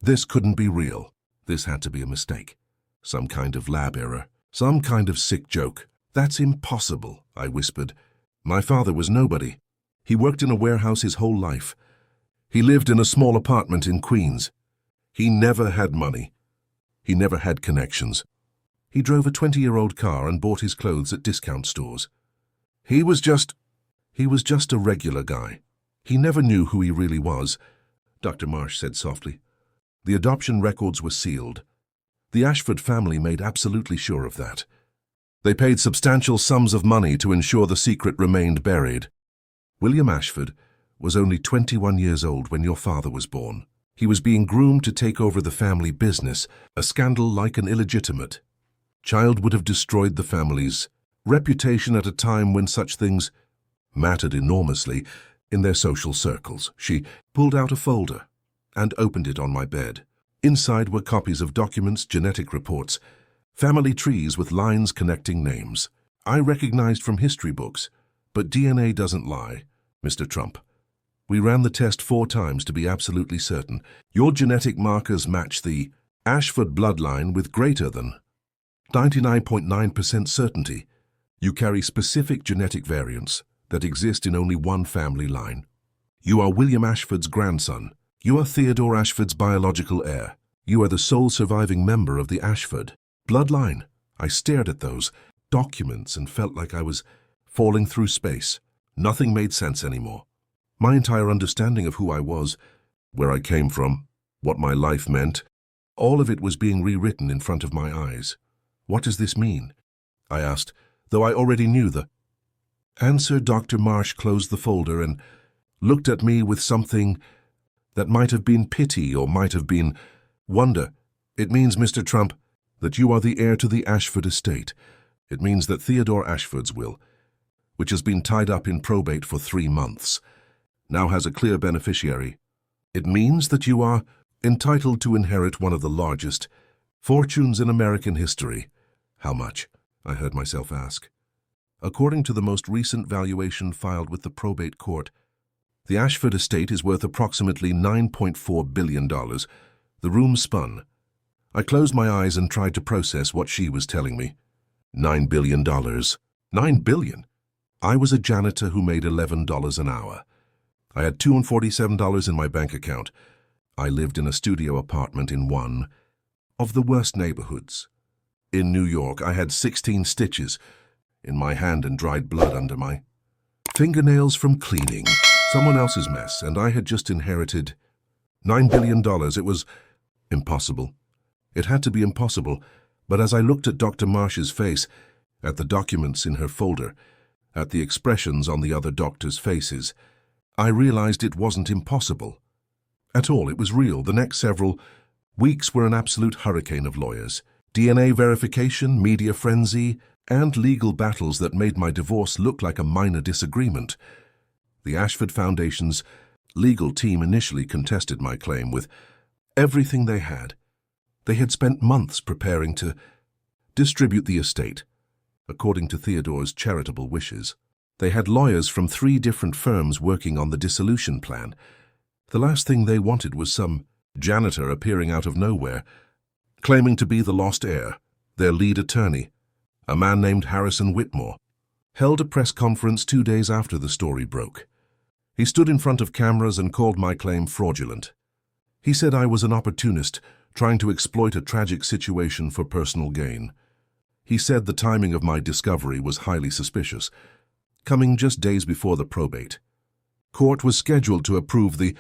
This couldn't be real. This had to be a mistake. Some kind of lab error. Some kind of sick joke. That's impossible, I whispered. My father was nobody. He worked in a warehouse his whole life. He lived in a small apartment in Queens. He never had money. He never had connections. He drove a 20-year-old car and bought his clothes at discount stores. He was just a regular guy. He never knew who he really was, Dr. Marsh said softly. The adoption records were sealed. The Ashford family made absolutely sure of that. They paid substantial sums of money to ensure the secret remained buried. William Ashford was only 21 years old when your father was born. He was being groomed to take over the family business. A scandal like an illegitimate child would have destroyed the family's reputation at a time when such things mattered enormously in their social circles. She pulled out a folder and opened it on my bed. Inside were copies of documents, genetic reports, family trees with lines connecting names. I recognized from history books, but DNA doesn't lie, Mr. Trump. We ran the test 4 times to be absolutely certain. Your genetic markers match the Ashford bloodline with greater than 99.9% certainty. You carry specific genetic variants that exist in only one family line. You are William Ashford's grandson. You are Theodore Ashford's biological heir. You are the sole surviving member of the Ashford bloodline. I stared at those documents and felt like I was falling through space. Nothing made sense anymore. My entire understanding of who I was, where I came from, what my life meant, all of it was being rewritten in front of my eyes. What does this mean? I asked, though I already knew the answer. Dr. Marsh closed the folder and looked at me with something that might have been pity or might have been wonder. It means, Mr. Trump, that you are the heir to the Ashford estate. It means that Theodore Ashford's will, which has been tied up in probate for 3 months, now has a clear beneficiary. It means that you are entitled to inherit one of the largest fortunes in American history. How much? I heard myself ask. According to the most recent valuation filed with the probate court, the Ashford estate is worth approximately $9.4 billion. The room spun. I closed my eyes and tried to process what she was telling me. $9 billion. $9 billion? I was a janitor who made $11 an hour. I had $247 in my bank account. I lived in a studio apartment in one of the worst neighborhoods. In New York, I had 16 stitches in my hand and dried blood under my fingernails from cleaning someone else's mess, and I had just inherited $9 billion. It was impossible. It had to be impossible, but as I looked at Dr. Marsh's face, at the documents in her folder, at the expressions on the other doctors' faces, I realized it wasn't impossible at all. It was real. The next several weeks were an absolute hurricane of lawyers, DNA verification, media frenzy, and legal battles that made my divorce look like a minor disagreement. The Ashford Foundation's legal team initially contested my claim with everything they had. They had spent months preparing to distribute the estate, according to Theodore's charitable wishes. They had lawyers from 3 different firms working on the dissolution plan. The last thing they wanted was some janitor appearing out of nowhere, claiming to be the lost heir. Their lead attorney, a man named Harrison Whitmore, held a press conference 2 days after the story broke. He stood in front of cameras and called my claim fraudulent. He said I was an opportunist trying to exploit a tragic situation for personal gain. He said the timing of my discovery was highly suspicious, coming just days before the probate. Court was scheduled to approve the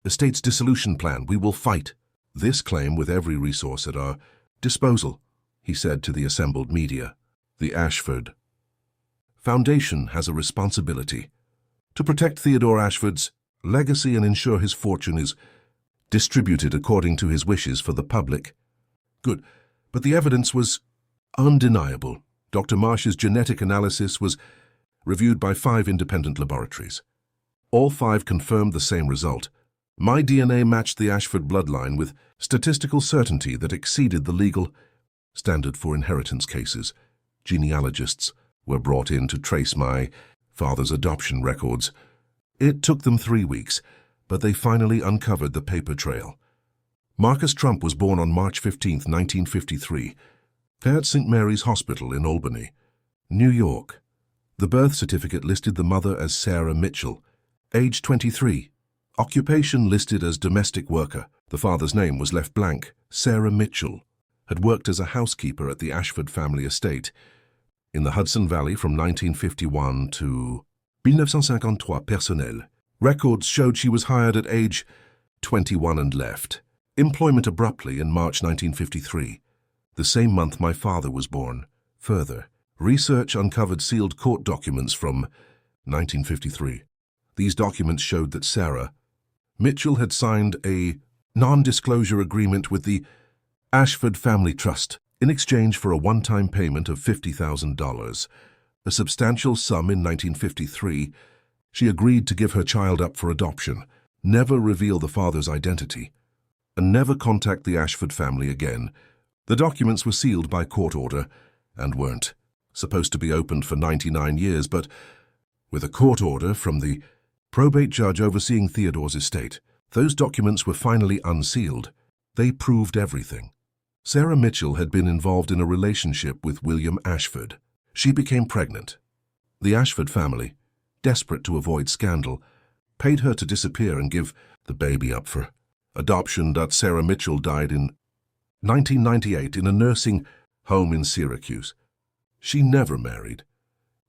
estate's dissolution plan. We will fight this claim with every resource at our disposal, he said to the assembled media. The Ashford Foundation has a responsibility to protect Theodore Ashford's legacy and ensure his fortune is distributed according to his wishes for the public. Good, but the evidence was undeniable. Dr. Marsh's genetic analysis was reviewed by 5 independent laboratories. All 5 confirmed the same result. My DNA matched the Ashford bloodline with statistical certainty that exceeded the legal standard for inheritance cases. Genealogists were brought in to trace my father's adoption records. It took them 3 weeks, but they finally uncovered the paper trail. Marcus Trump was born on March 15, 1953, at St. Mary's Hospital in Albany, New York. The birth certificate listed the mother as Sarah Mitchell, age 23. Occupation listed as domestic worker. The father's name was left blank. Sarah Mitchell had worked as a housekeeper at the Ashford family estate in the Hudson Valley from 1951 to 1953 personnel. Records showed she was hired at age 21 and left employment abruptly in March 1953, the same month my father was born. Further, research uncovered sealed court documents from 1953. These documents showed that Sarah Mitchell had signed a non-disclosure agreement with the Ashford Family Trust in exchange for a one-time payment of $50,000, a substantial sum in 1953. She agreed to give her child up for adoption, never reveal the father's identity, and never contact the Ashford family again. The documents were sealed by court order and weren't supposed to be opened for 99 years, but with a court order from the probate judge overseeing Theodore's estate, those documents were finally unsealed. They proved everything. Sarah Mitchell had been involved in a relationship with William Ashford. She became pregnant. The Ashford family, desperate to avoid scandal, paid her to disappear and give the baby up for adoption. Sarah Mitchell died in 1998 in a nursing home in Syracuse. She never married.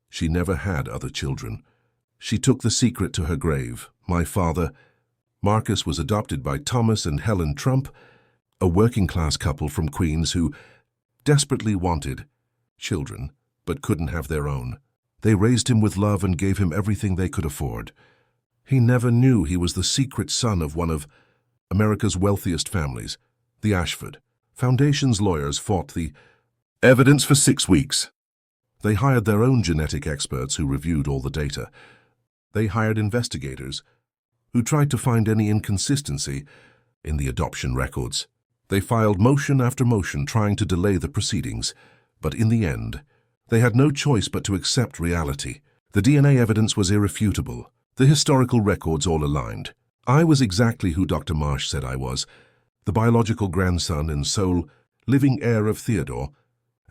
She never had other children. She took the secret to her grave. My father, Marcus, was adopted by Thomas and Helen Trump, a working-class couple from Queens who desperately wanted children but couldn't have their own. They raised him with love and gave him everything they could afford. He never knew he was the secret son of one of America's wealthiest families, the Ashford Foundation's lawyers fought the evidence for 6 weeks. They hired their own genetic experts who reviewed all the data. They hired investigators who tried to find any inconsistency, in the adoption records. They filed motion after motion trying to delay the proceedings, but in the end, they had no choice but to accept reality. The DNA evidence was irrefutable. The historical records all aligned. I was exactly who Dr. Marsh said I was, the biological grandson and sole living heir of Theodore.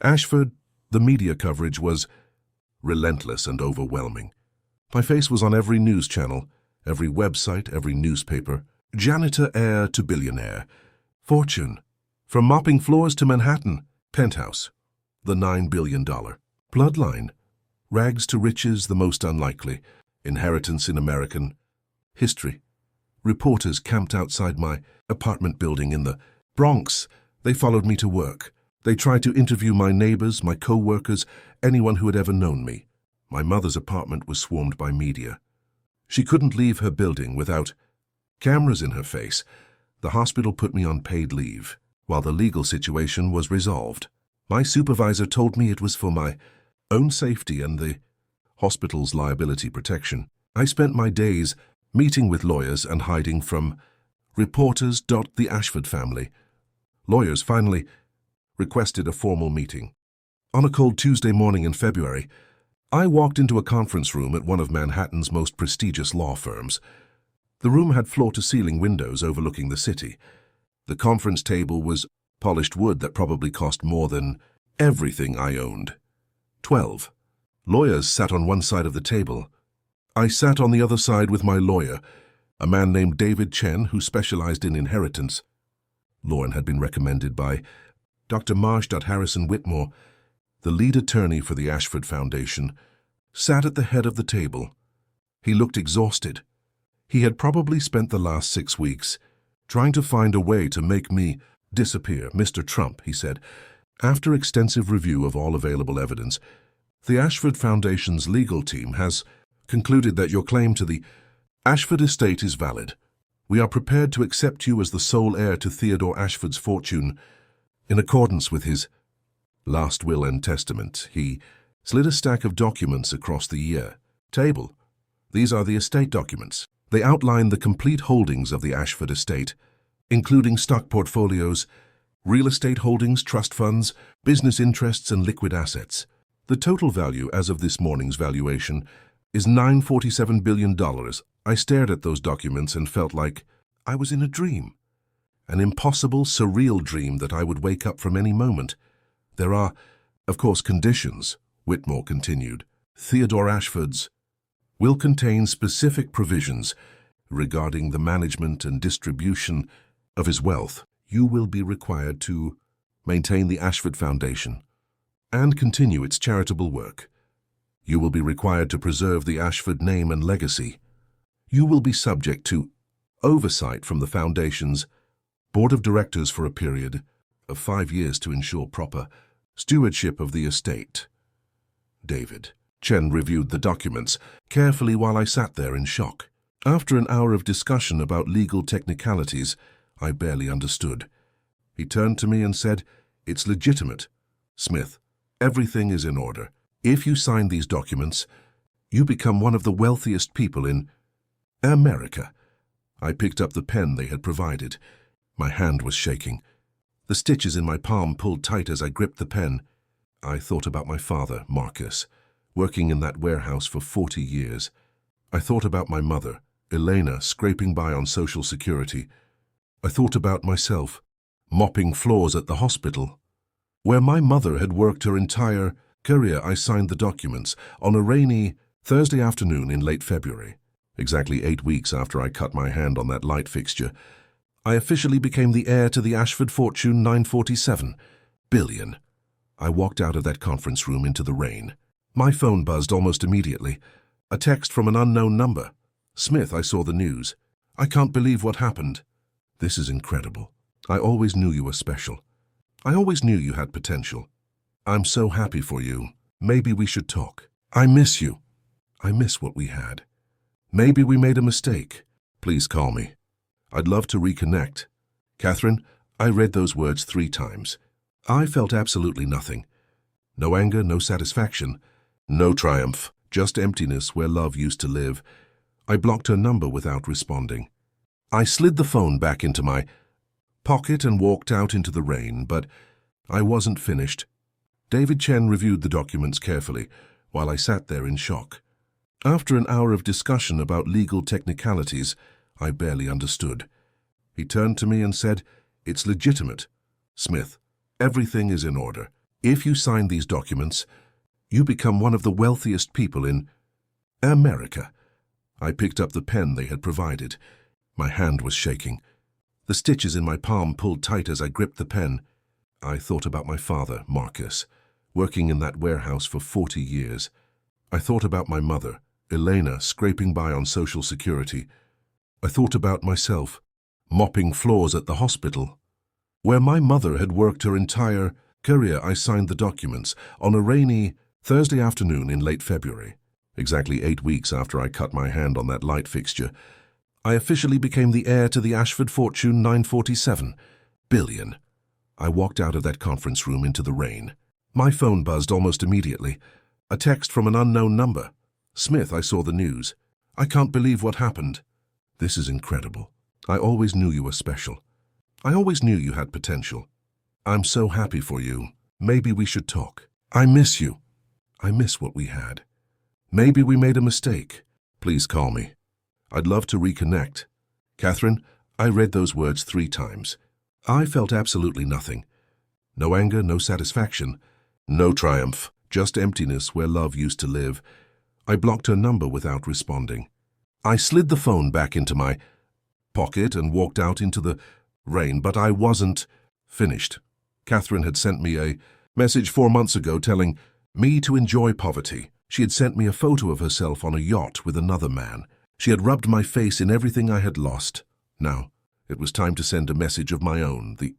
Ashford, the media coverage was relentless and overwhelming. My face was on every news channel, every website, every newspaper. Janitor heir to billionaire. Fortune. From mopping floors to Manhattan. Penthouse. The $9 billion. Bloodline. Rags to riches, the most unlikely. Inheritance in American history. Reporters camped outside my apartment building in the Bronx. They followed me to work. They tried to interview my neighbors, my co-workers, anyone who had ever known me. My mother's apartment was swarmed by media. She couldn't leave her building without cameras in her face. The hospital put me on paid leave, while the legal situation was resolved. My supervisor told me it was for my own safety and the hospital's liability protection. I spent my days meeting with lawyers and hiding from reporters. The Ashford family. Lawyers finally requested a formal meeting. On a cold Tuesday morning in February, I walked into a conference room at one of Manhattan's most prestigious law firms. The room had floor-to-ceiling windows overlooking the city. The conference table was polished wood that probably cost more than everything I owned. 12 lawyers sat on one side of the table. I sat on the other side with my lawyer, a man named David Chen, who specialized in inheritance. Lauren had been recommended by Dr. Marsh. Harrison Whitmore, the lead attorney for the Ashford Foundation, sat at the head of the table. He looked exhausted. He had probably spent the last 6 weeks trying to find a way to make me disappear. Mr. Trump, he said, after extensive review of all available evidence, the Ashford Foundation's legal team has concluded that your claim to the Ashford estate is valid. We are prepared to accept you as the sole heir to Theodore Ashford's fortune. In accordance with his last will and testament, he slid a stack of documents across the table. These are the estate documents. They outline the complete holdings of the Ashford estate, including stock portfolios, real estate holdings, trust funds, business interests, and liquid assets. The total value as of this morning's valuation is $947 billion. I stared at those documents and felt like I was in a dream. An impossible, surreal dream that I would wake up from any moment. There are, of course, conditions, Whitmore continued. Theodore Ashford's will contain specific provisions regarding the management and distribution of his wealth. You will be required to maintain the Ashford Foundation and continue its charitable work. You will be required to preserve the Ashford name and legacy. You will be subject to oversight from the Foundation's Board of Directors for a period of 5 years to ensure proper stewardship of the estate. David. Chen reviewed the documents carefully while I sat there in shock. After an hour of discussion about legal technicalities I barely understood, he turned to me and said, "It's legitimate, Smith. Everything is in order. If you sign these documents, you become one of the wealthiest people in America." I picked up the pen they had provided. My hand was shaking. The stitches in my palm pulled tight as I gripped the pen. I thought about my father, Marcus, working in that warehouse for 40 years. I thought about my mother, Elena, scraping by on Social Security. I thought about myself, mopping floors at the hospital, where my mother had worked her entire career. I signed the documents on a rainy Thursday afternoon in late February. Exactly 8 weeks after I cut my hand on that light fixture, I officially became the heir to the Ashford fortune, $947 billion. I walked out of that conference room into the rain. My phone buzzed almost immediately. A text from an unknown number. "Smith, I saw the news. I can't believe what happened. This is incredible. I always knew you were special. I always knew you had potential. I'm so happy for you. Maybe we should talk. I miss you. I miss what we had. Maybe we made a mistake. Please call me. I'd love to reconnect." Catherine, I read those words 3 times. I felt absolutely nothing. No anger, no satisfaction, no triumph, just emptiness where love used to live. I blocked her number without responding. I slid the phone back into my pocket and walked out into the rain, but I wasn't finished. David Chen reviewed the documents carefully, while I sat there in shock. After an hour of discussion about legal technicalities I barely understood, he turned to me and said, "It's legitimate. Smith, everything is in order. If you sign these documents, you become one of the wealthiest people in America." I picked up the pen they had provided. My hand was shaking. The stitches in my palm pulled tight as I gripped the pen. I thought about my father, Marcus, working in that warehouse for 40 years. I thought about my mother, Elena, scraping by on Social Security. I thought about myself, mopping floors at the hospital, where my mother had worked her entire career. I signed the documents on a rainy Thursday afternoon in late February. Exactly 8 weeks after I cut my hand on that light fixture, I officially became the heir to the Ashford fortune, $947 billion. I walked out of that conference room into the rain. My phone buzzed almost immediately. A text from an unknown number. "Smith, I saw the news. I can't believe what happened. This is incredible. I always knew you were special. I always knew you had potential. I'm so happy for you. Maybe we should talk. I miss you. I miss what we had. Maybe we made a mistake. Please call me. I'd love to reconnect." Catherine, I read those words 3 times. I felt absolutely nothing. No anger, no satisfaction, no triumph, just emptiness where love used to live. I blocked her number without responding. I slid the phone back into my pocket and walked out into the rain, but I wasn't finished. Catherine had sent me a message 4 months ago telling me to enjoy poverty. She had sent me a photo of herself on a yacht with another man. She had rubbed my face in everything I had lost. Now, it was time to send a message of my own. The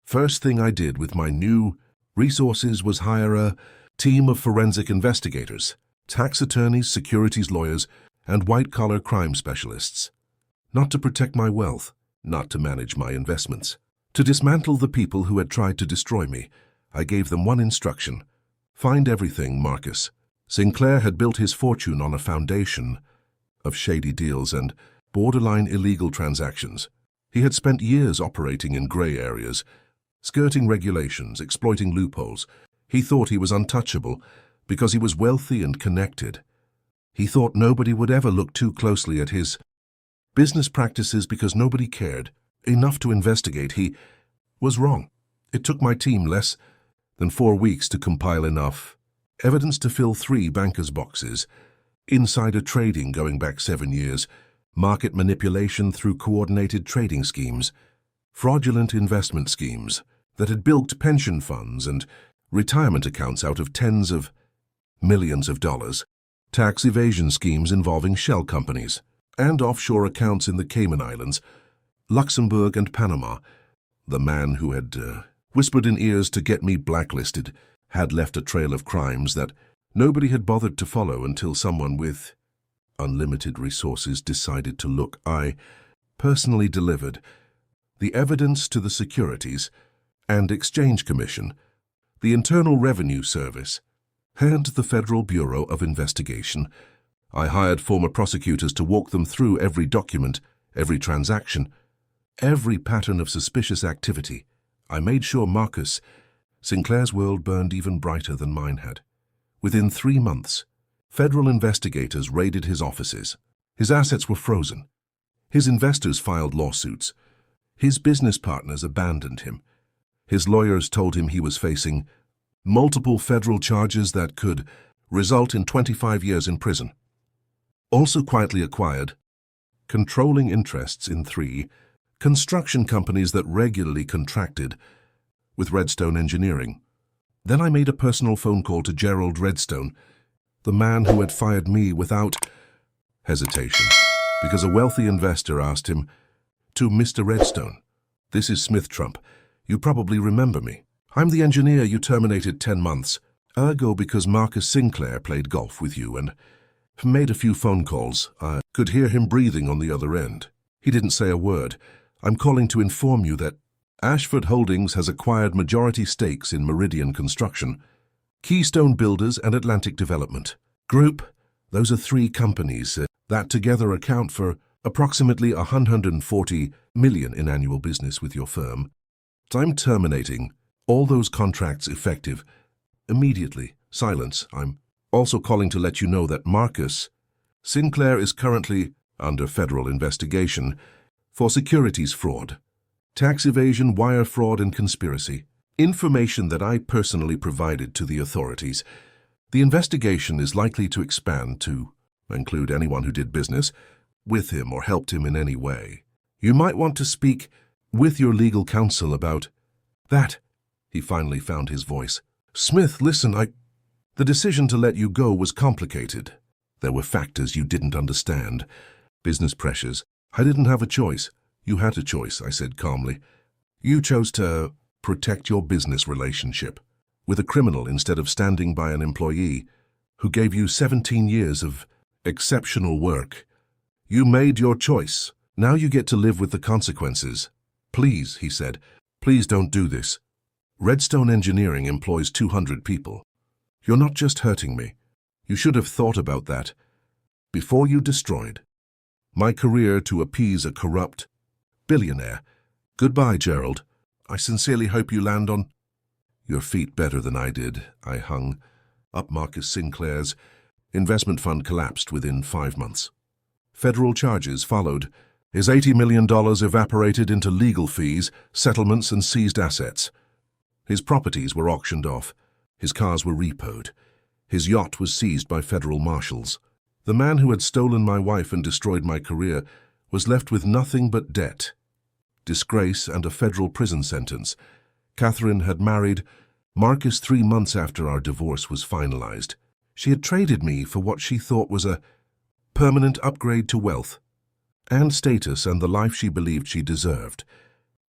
first thing I did with my new resources was hire a team of forensic investigators, tax attorneys, securities lawyers, and white-collar crime specialists. Not to protect my wealth, not to manage my investments. To dismantle the people who had tried to destroy me, I gave them one instruction: find everything, Marcus. Sinclair had built his fortune on a foundation of shady deals and borderline illegal transactions. He had spent years operating in gray areas, skirting regulations, exploiting loopholes. He thought he was untouchable because he was wealthy and connected. He thought nobody would ever look too closely at his business practices because nobody cared enough to investigate. He was wrong. It took my team less than 4 weeks to compile enough evidence to fill 3 bankers' boxes: insider trading going back 7 years, market manipulation through coordinated trading schemes, fraudulent investment schemes that had bilked pension funds and retirement accounts out of tens of millions of dollars, tax evasion schemes involving shell companies, and offshore accounts in the Cayman Islands, Luxembourg, and Panama. The man who had whispered in ears to get me blacklisted had left a trail of crimes that nobody had bothered to follow until someone with unlimited resources decided to look. I personally delivered the evidence to the Securities and Exchange Commission, the Internal Revenue Service, and the Federal Bureau of Investigation. I hired former prosecutors to walk them through every document, every transaction, every pattern of suspicious activity. I made sure Marcus Sinclair's world burned even brighter than mine had. Within 3 months, federal investigators raided his offices. His assets were frozen. His investors filed lawsuits. His business partners abandoned him. His lawyers told him he was facing multiple federal charges that could result in 25 years in prison. Also quietly acquired controlling interests in 3 construction companies that regularly contracted with Redstone Engineering. Then I made a personal phone call to Gerald Redstone, the man who had fired me without hesitation, because a wealthy investor asked him, "To Mr. Redstone, this is Smith Trump. You probably remember me. I'm the engineer you terminated 10 months ago because Marcus Sinclair played golf with you and made a few phone calls. I could hear him breathing on the other end. He didn't say a word. I'm calling to inform you that Ashford Holdings has acquired majority stakes in Meridian Construction, Keystone Builders, and Atlantic Development Group. Those are 3 companies that together account for approximately 140 million in annual business with your firm. I'm terminating all those contracts effective immediately. Silence. I'm also calling to let you know that Marcus Sinclair is currently under federal investigation for securities fraud, tax evasion, wire fraud, and conspiracy. Information that I personally provided to the authorities. The investigation is likely to expand to include anyone who did business with him or helped him in any way. You might want to speak with your legal counsel about that. He finally found his voice. Smith, listen, the decision to let you go was complicated. There were factors you didn't understand. Business pressures. I didn't have a choice. You had a choice, I said calmly. You chose to protect your business relationship with a criminal instead of standing by an employee who gave you 17 years of exceptional work. You made your choice. Now you get to live with the consequences. Please, he said, please don't do this. Redstone Engineering employs 200 people. You're not just hurting me. You should have thought about that before you destroyed my career to appease a corrupt billionaire. Goodbye, Gerald. I sincerely hope you land on your feet better than I did. I hung up. Marcus Sinclair's investment fund collapsed within 5 months. Federal charges followed. His $80 million evaporated into legal fees, settlements, and seized assets. His properties were auctioned off. His cars were repoed. His yacht was seized by federal marshals. The man who had stolen my wife and destroyed my career was left with nothing but debt, disgrace, and a federal prison sentence. Catherine had married Marcus 3 months after our divorce was finalized. She had traded me for what she thought was a permanent upgrade to wealth and status and the life she believed she deserved.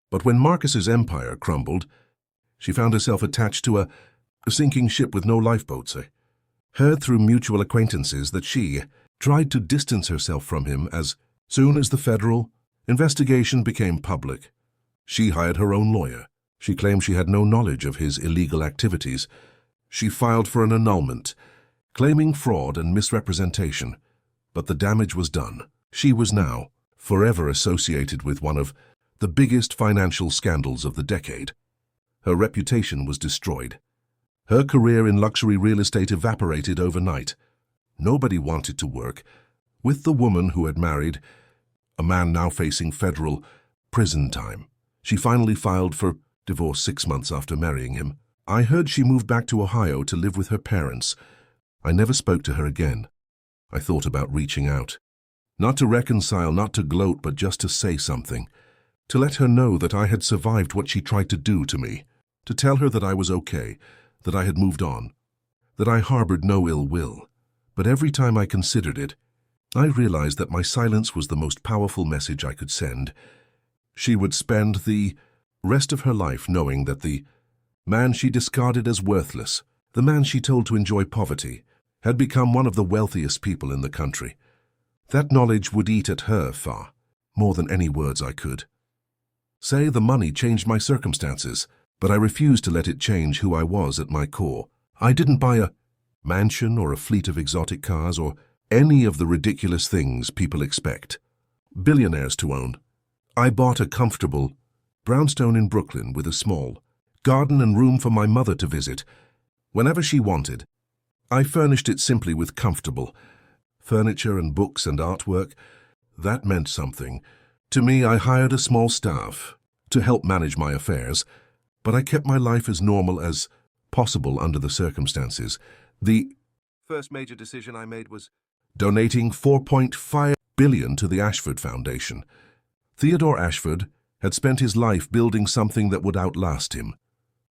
But when Marcus's empire crumbled, she found herself attached to a sinking ship with no lifeboats. I heard through mutual acquaintances that she tried to distance herself from him as soon as the federal investigation became public. She hired her own lawyer. She claimed she had no knowledge of his illegal activities. She filed for an annulment, claiming fraud and misrepresentation. But the damage was done. She was now forever associated with one of the biggest financial scandals of the decade. Her reputation was destroyed. Her career in luxury real estate evaporated overnight. Nobody wanted to work with the woman who had married a man now facing federal prison time. She finally filed for divorce 6 months after marrying him. I heard she moved back to Ohio to live with her parents. I never spoke to her again. I thought about reaching out. Not to reconcile, not to gloat, but just to say something. To let her know that I had survived what she tried to do to me. To tell her that I was okay, that I had moved on, that I harbored no ill will. But every time I considered it, I realized that my silence was the most powerful message I could send. She would spend the rest of her life knowing that the man she discarded as worthless, the man she told to enjoy poverty, had become one of the wealthiest people in the country. That knowledge would eat at her far more than any words I could say. The money changed my circumstances, but I refused to let it change who I was at my core. I didn't buy a mansion or a fleet of exotic cars or any of the ridiculous things people expect billionaires to own. I bought a comfortable brownstone in Brooklyn with a small garden and room for my mother to visit whenever she wanted. I furnished it simply with comfortable furniture and books and artwork. That meant something. To me, I hired a small staff to help manage my affairs, but I kept my life as normal as possible under the circumstances. The first major decision I made was donating $4.5 billion to the Ashford Foundation. Theodore Ashford had spent his life building something that would outlast him,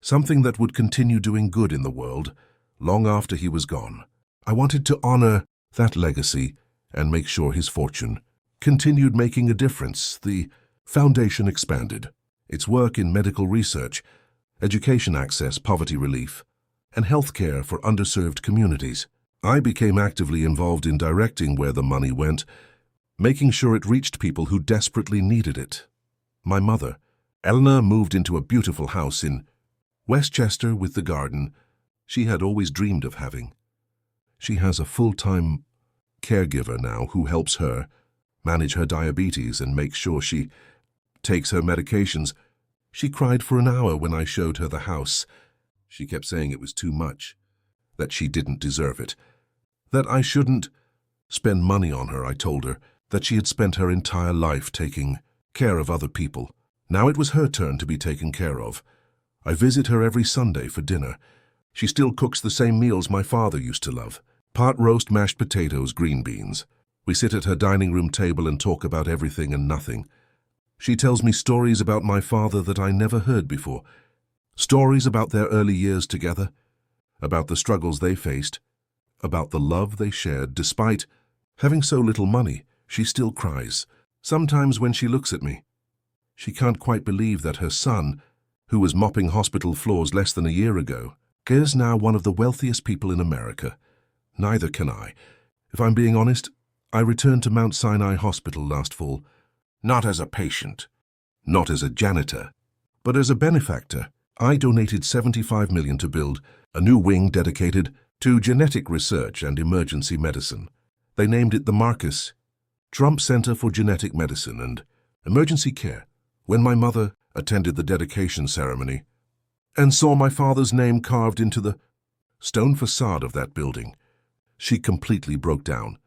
something that would continue doing good in the world long after he was gone. I wanted to honor that legacy and make sure his fortune continued making a difference. The foundation expanded its work in medical research, education access, poverty relief, and healthcare for underserved communities. I became actively involved in directing where the money went, making sure it reached people who desperately needed it. My mother, Eleanor, moved into a beautiful house in Westchester with the garden she had always dreamed of having. She has a full-time caregiver now who helps her manage her diabetes and make sure she takes her medications. She cried for an hour when I showed her the house. She kept saying it was too much, that she didn't deserve it, that I shouldn't spend money on her. I told her that she had spent her entire life taking care of other people. Now it was her turn to be taken care of. I visit her every Sunday for dinner. She still cooks the same meals my father used to love. Pot roast, mashed potatoes, green beans. We sit at her dining room table and talk about everything and nothing. She tells me stories about my father that I never heard before. Stories about their early years together, about the struggles they faced, about the love they shared. Despite having so little money, she still cries. Sometimes when she looks at me, she can't quite believe that her son, who was mopping hospital floors less than a year ago, is now one of the wealthiest people in America. Neither can I. If I'm being honest, I returned to Mount Sinai Hospital last fall, not as a patient, not as a janitor, but as a benefactor. I donated $75 million to build a new wing dedicated to genetic research and emergency medicine. They named it the Marcus Trump Center for Genetic Medicine and Emergency Care. When my mother attended the dedication ceremony and saw my father's name carved into the stone facade of that building, she completely broke down.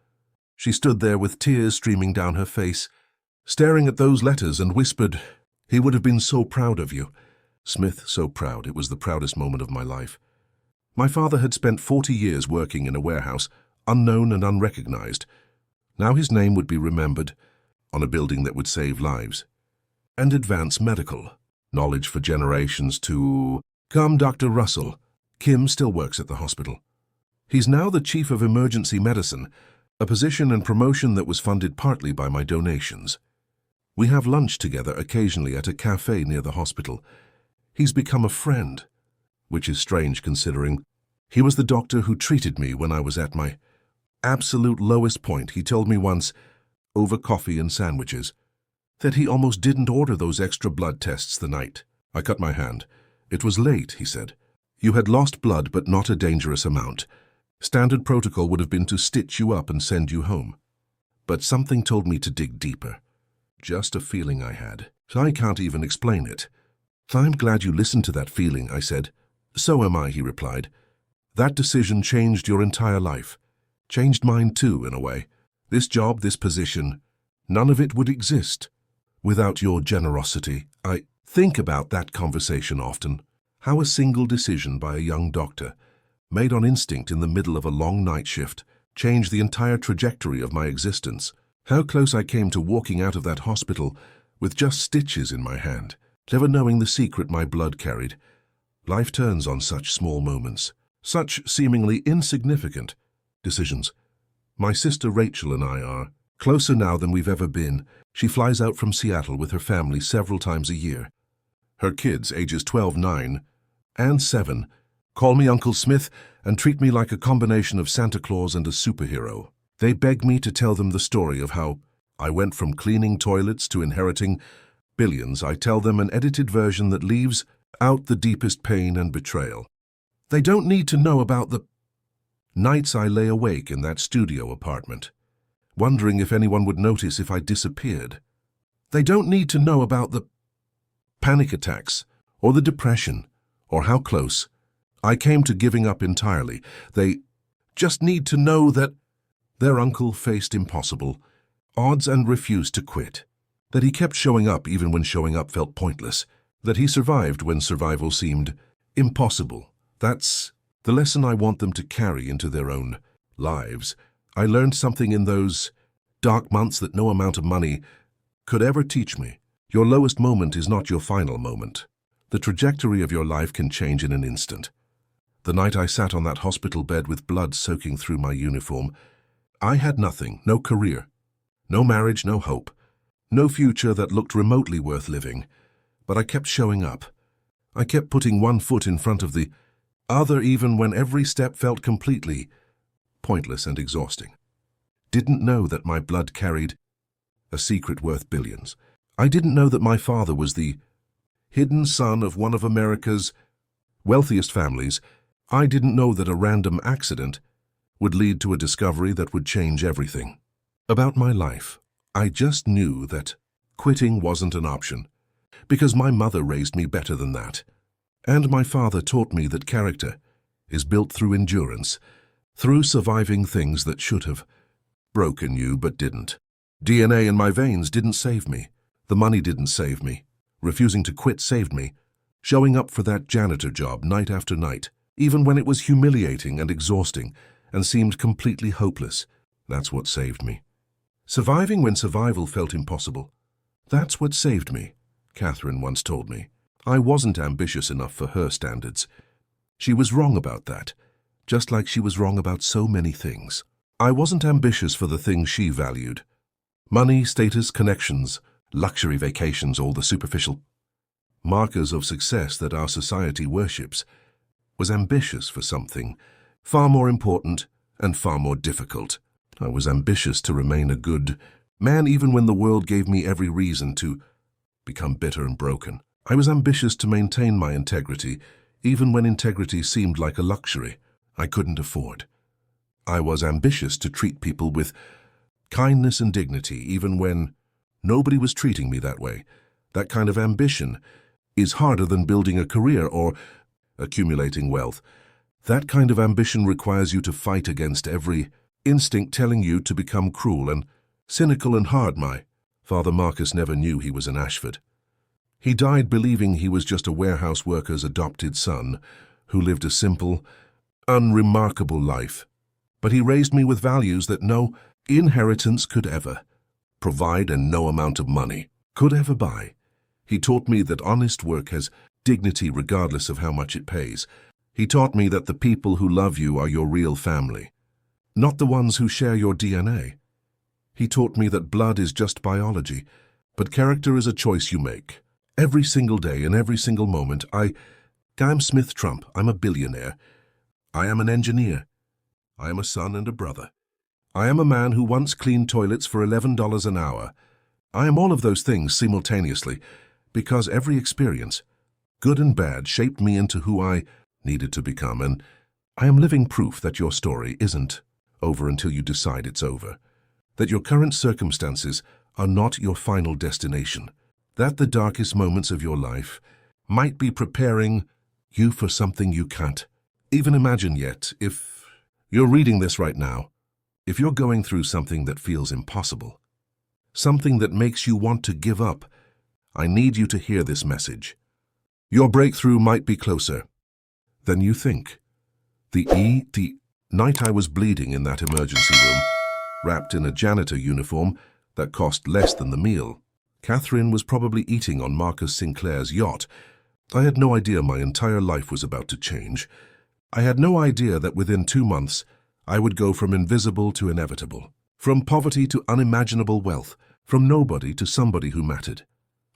She stood there with tears streaming down her face, staring at those letters, and whispered, "He would have been so proud of you." Smith, so proud. It was the proudest moment of my life. My father had spent 40 years working in a warehouse, unknown and unrecognized. Now his name would be remembered on a building that would save lives and advance medical knowledge for generations to come. Dr. Russell Kim still works at the hospital. He's now the chief of emergency medicine, a position and promotion that was funded partly by my donations. We have lunch together occasionally at a cafe near the hospital. He's become a friend, which is strange considering he was the doctor who treated me when I was at my absolute lowest point. He told me once, over coffee and sandwiches, that he almost didn't order those extra blood tests the night. I cut my hand. It was late, he said. You had lost blood, but not a dangerous amount. Standard protocol would have been to stitch you up and send you home. But something told me to dig deeper. Just a feeling I had. I can't even explain it. I'm glad you listened to that feeling, I said. So am I, he replied. That decision changed your entire life. Changed mine too, in a way. This job, this position, none of it would exist without your generosity. I think about that conversation often. How a single decision by a young doctor, made on instinct in the middle of a long night shift, changed the entire trajectory of my existence. How close I came to walking out of that hospital with just stitches in my hand, never knowing the secret my blood carried. Life turns on such small moments, such seemingly insignificant decisions. My sister Rachel and I are closer now than we've ever been. She flies out from Seattle with her family several times a year. Her kids, ages 12, 9, and 7, call me Uncle Smith and treat me like a combination of Santa Claus and a superhero. They beg me to tell them the story of how I went from cleaning toilets to inheriting billions. I tell them an edited version that leaves out the deepest pain and betrayal. They don't need to know about the nights I lay awake in that studio apartment, wondering if anyone would notice if I disappeared. They don't need to know about the panic attacks or the depression or how close I came to giving up entirely. They just need to know that their uncle faced impossible odds and refused to quit, that he kept showing up even when showing up felt pointless, that he survived when survival seemed impossible. That's the lesson I want them to carry into their own lives. I learned something in those dark months that no amount of money could ever teach me. Your lowest moment is not your final moment. The trajectory of your life can change in an instant. The night I sat on that hospital bed with blood soaking through my uniform, I had nothing, no career, no marriage, no hope, no future that looked remotely worth living. But I kept showing up. I kept putting one foot in front of the other even when every step felt completely pointless and exhausting. Didn't know that my blood carried a secret worth billions. I didn't know that my father was the hidden son of one of America's wealthiest families. I didn't know that a random accident would lead to a discovery that would change everything about my life. I just knew that quitting wasn't an option, because my mother raised me better than that. And my father taught me that character is built through endurance, through surviving things that should have broken you but didn't. DNA in my veins didn't save me. The money didn't save me. Refusing to quit saved me. Showing up for that janitor job night after night, even when it was humiliating and exhausting and seemed completely hopeless, that's what saved me. Surviving when survival felt impossible, that's what saved me, Catherine once told me. I wasn't ambitious enough for her standards. She was wrong about that, just like she was wrong about so many things. I wasn't ambitious for the things she valued. Money, status, connections, luxury vacations, all the superficial markers of success that our society worships. Was ambitious for something far more important and far more difficult. I was ambitious to remain a good man even when the world gave me every reason to become bitter and broken. I was ambitious to maintain my integrity even when integrity seemed like a luxury I couldn't afford. I was ambitious to treat people with kindness and dignity even when nobody was treating me that way. That kind of ambition is harder than building a career or accumulating wealth. That kind of ambition requires you to fight against every instinct telling you to become cruel and cynical and hard. My father Marcus never knew he was an Ashford. He died believing he was just a warehouse worker's adopted son who lived a simple, unremarkable life. But he raised me with values that no inheritance could ever provide and no amount of money could ever buy. He taught me that honest work has dignity regardless of how much it pays. He taught me that the people who love you are your real family, not the ones who share your DNA. He taught me that blood is just biology, but character is a choice you make. Every single day and every single moment, I'm Smith Trump. I'm a billionaire. I am an engineer. I am a son and a brother. I am a man who once cleaned toilets for $11 an hour. I am all of those things simultaneously, because every experience, good and bad, shaped me into who I needed to become, and I am living proof that your story isn't over until you decide it's over, that your current circumstances are not your final destination, that the darkest moments of your life might be preparing you for something you can't even imagine yet. If you're reading this right now, if you're going through something that feels impossible, something that makes you want to give up, I need you to hear this message. Your breakthrough might be closer than you think. The night I was bleeding in that emergency room, wrapped in a janitor uniform that cost less than the meal Catherine was probably eating on Marcus Sinclair's yacht, I had no idea my entire life was about to change. I had no idea that within 2 months I would go from invisible to inevitable, from poverty to unimaginable wealth, from nobody to somebody who mattered.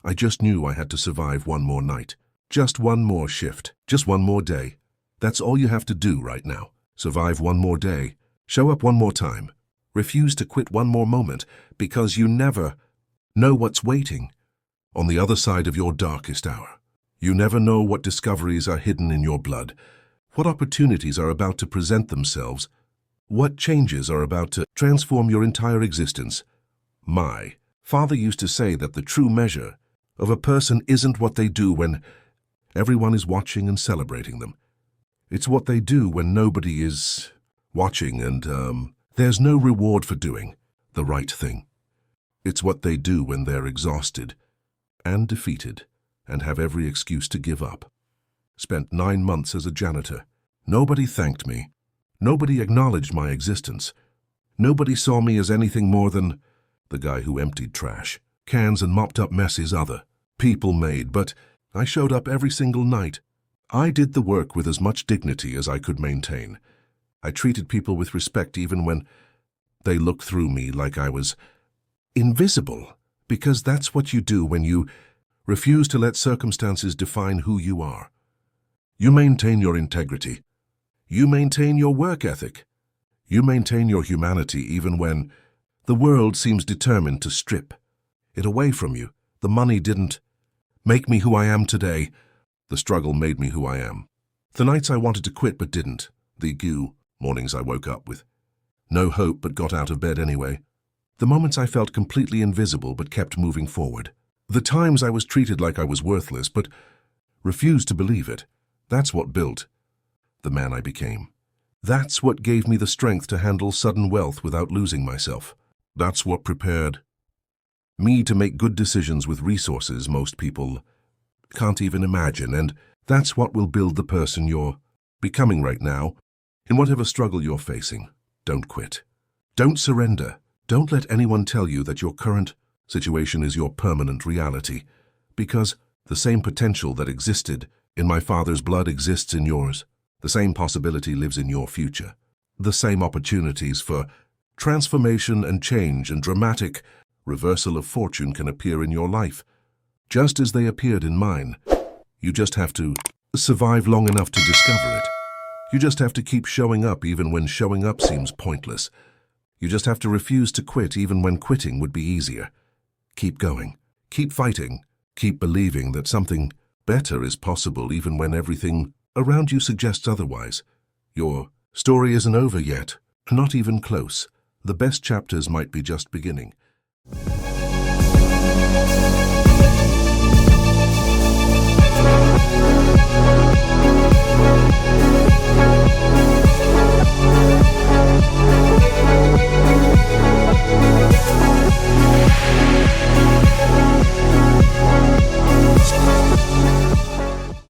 I just knew I had to survive one more night, just one more shift, just one more day. That's all you have to do right now. Survive one more day, show up one more time, refuse to quit one more moment, because you never know what's waiting on the other side of your darkest hour. You never know what discoveries are hidden in your blood, what opportunities are about to present themselves, what changes are about to transform your entire existence. My father used to say that the true measure of a person isn't what they do when everyone is watching and celebrating them. It's what they do when nobody is watching and there's no reward for doing the right thing. It's what they do when they're exhausted and defeated and have every excuse to give up. Spent 9 months as a janitor. Nobody thanked me. Nobody acknowledged my existence. Nobody saw me as anything more than the guy who emptied trash, cans and mopped up messes other people made, but I showed up every single night. I did the work with as much dignity as I could maintain. I treated people with respect even when they looked through me like I was invisible, because that's what you do when you refuse to let circumstances define who you are. You maintain your integrity. You maintain your work ethic. You maintain your humanity even when the world seems determined to strip it away from you. The money didn't make me who I am today. The struggle made me who I am. The nights I wanted to quit but didn't. The mornings I woke up with no hope but got out of bed anyway. The moments I felt completely invisible but kept moving forward. The times I was treated like I was worthless but refused to believe it. That's what built the man I became. That's what gave me the strength to handle sudden wealth without losing myself. That's what prepared me to make good decisions with resources most people can't even imagine, and that's what will build the person you're becoming right now. In whatever struggle you're facing, don't quit. Don't surrender. Don't let anyone tell you that your current situation is your permanent reality, because the same potential that existed in my father's blood exists in yours. The same possibility lives in your future. The same opportunities for transformation and change and dramatic reversal of fortune can appear in your life, just as they appeared in mine. You just have to survive long enough to discover it. You just have to keep showing up even when showing up seems pointless. You just have to refuse to quit even when quitting would be easier. Keep going. Keep fighting. Keep believing that something better is possible even when everything around you suggests otherwise. Your story isn't over yet, not even close. The best chapters might be just beginning.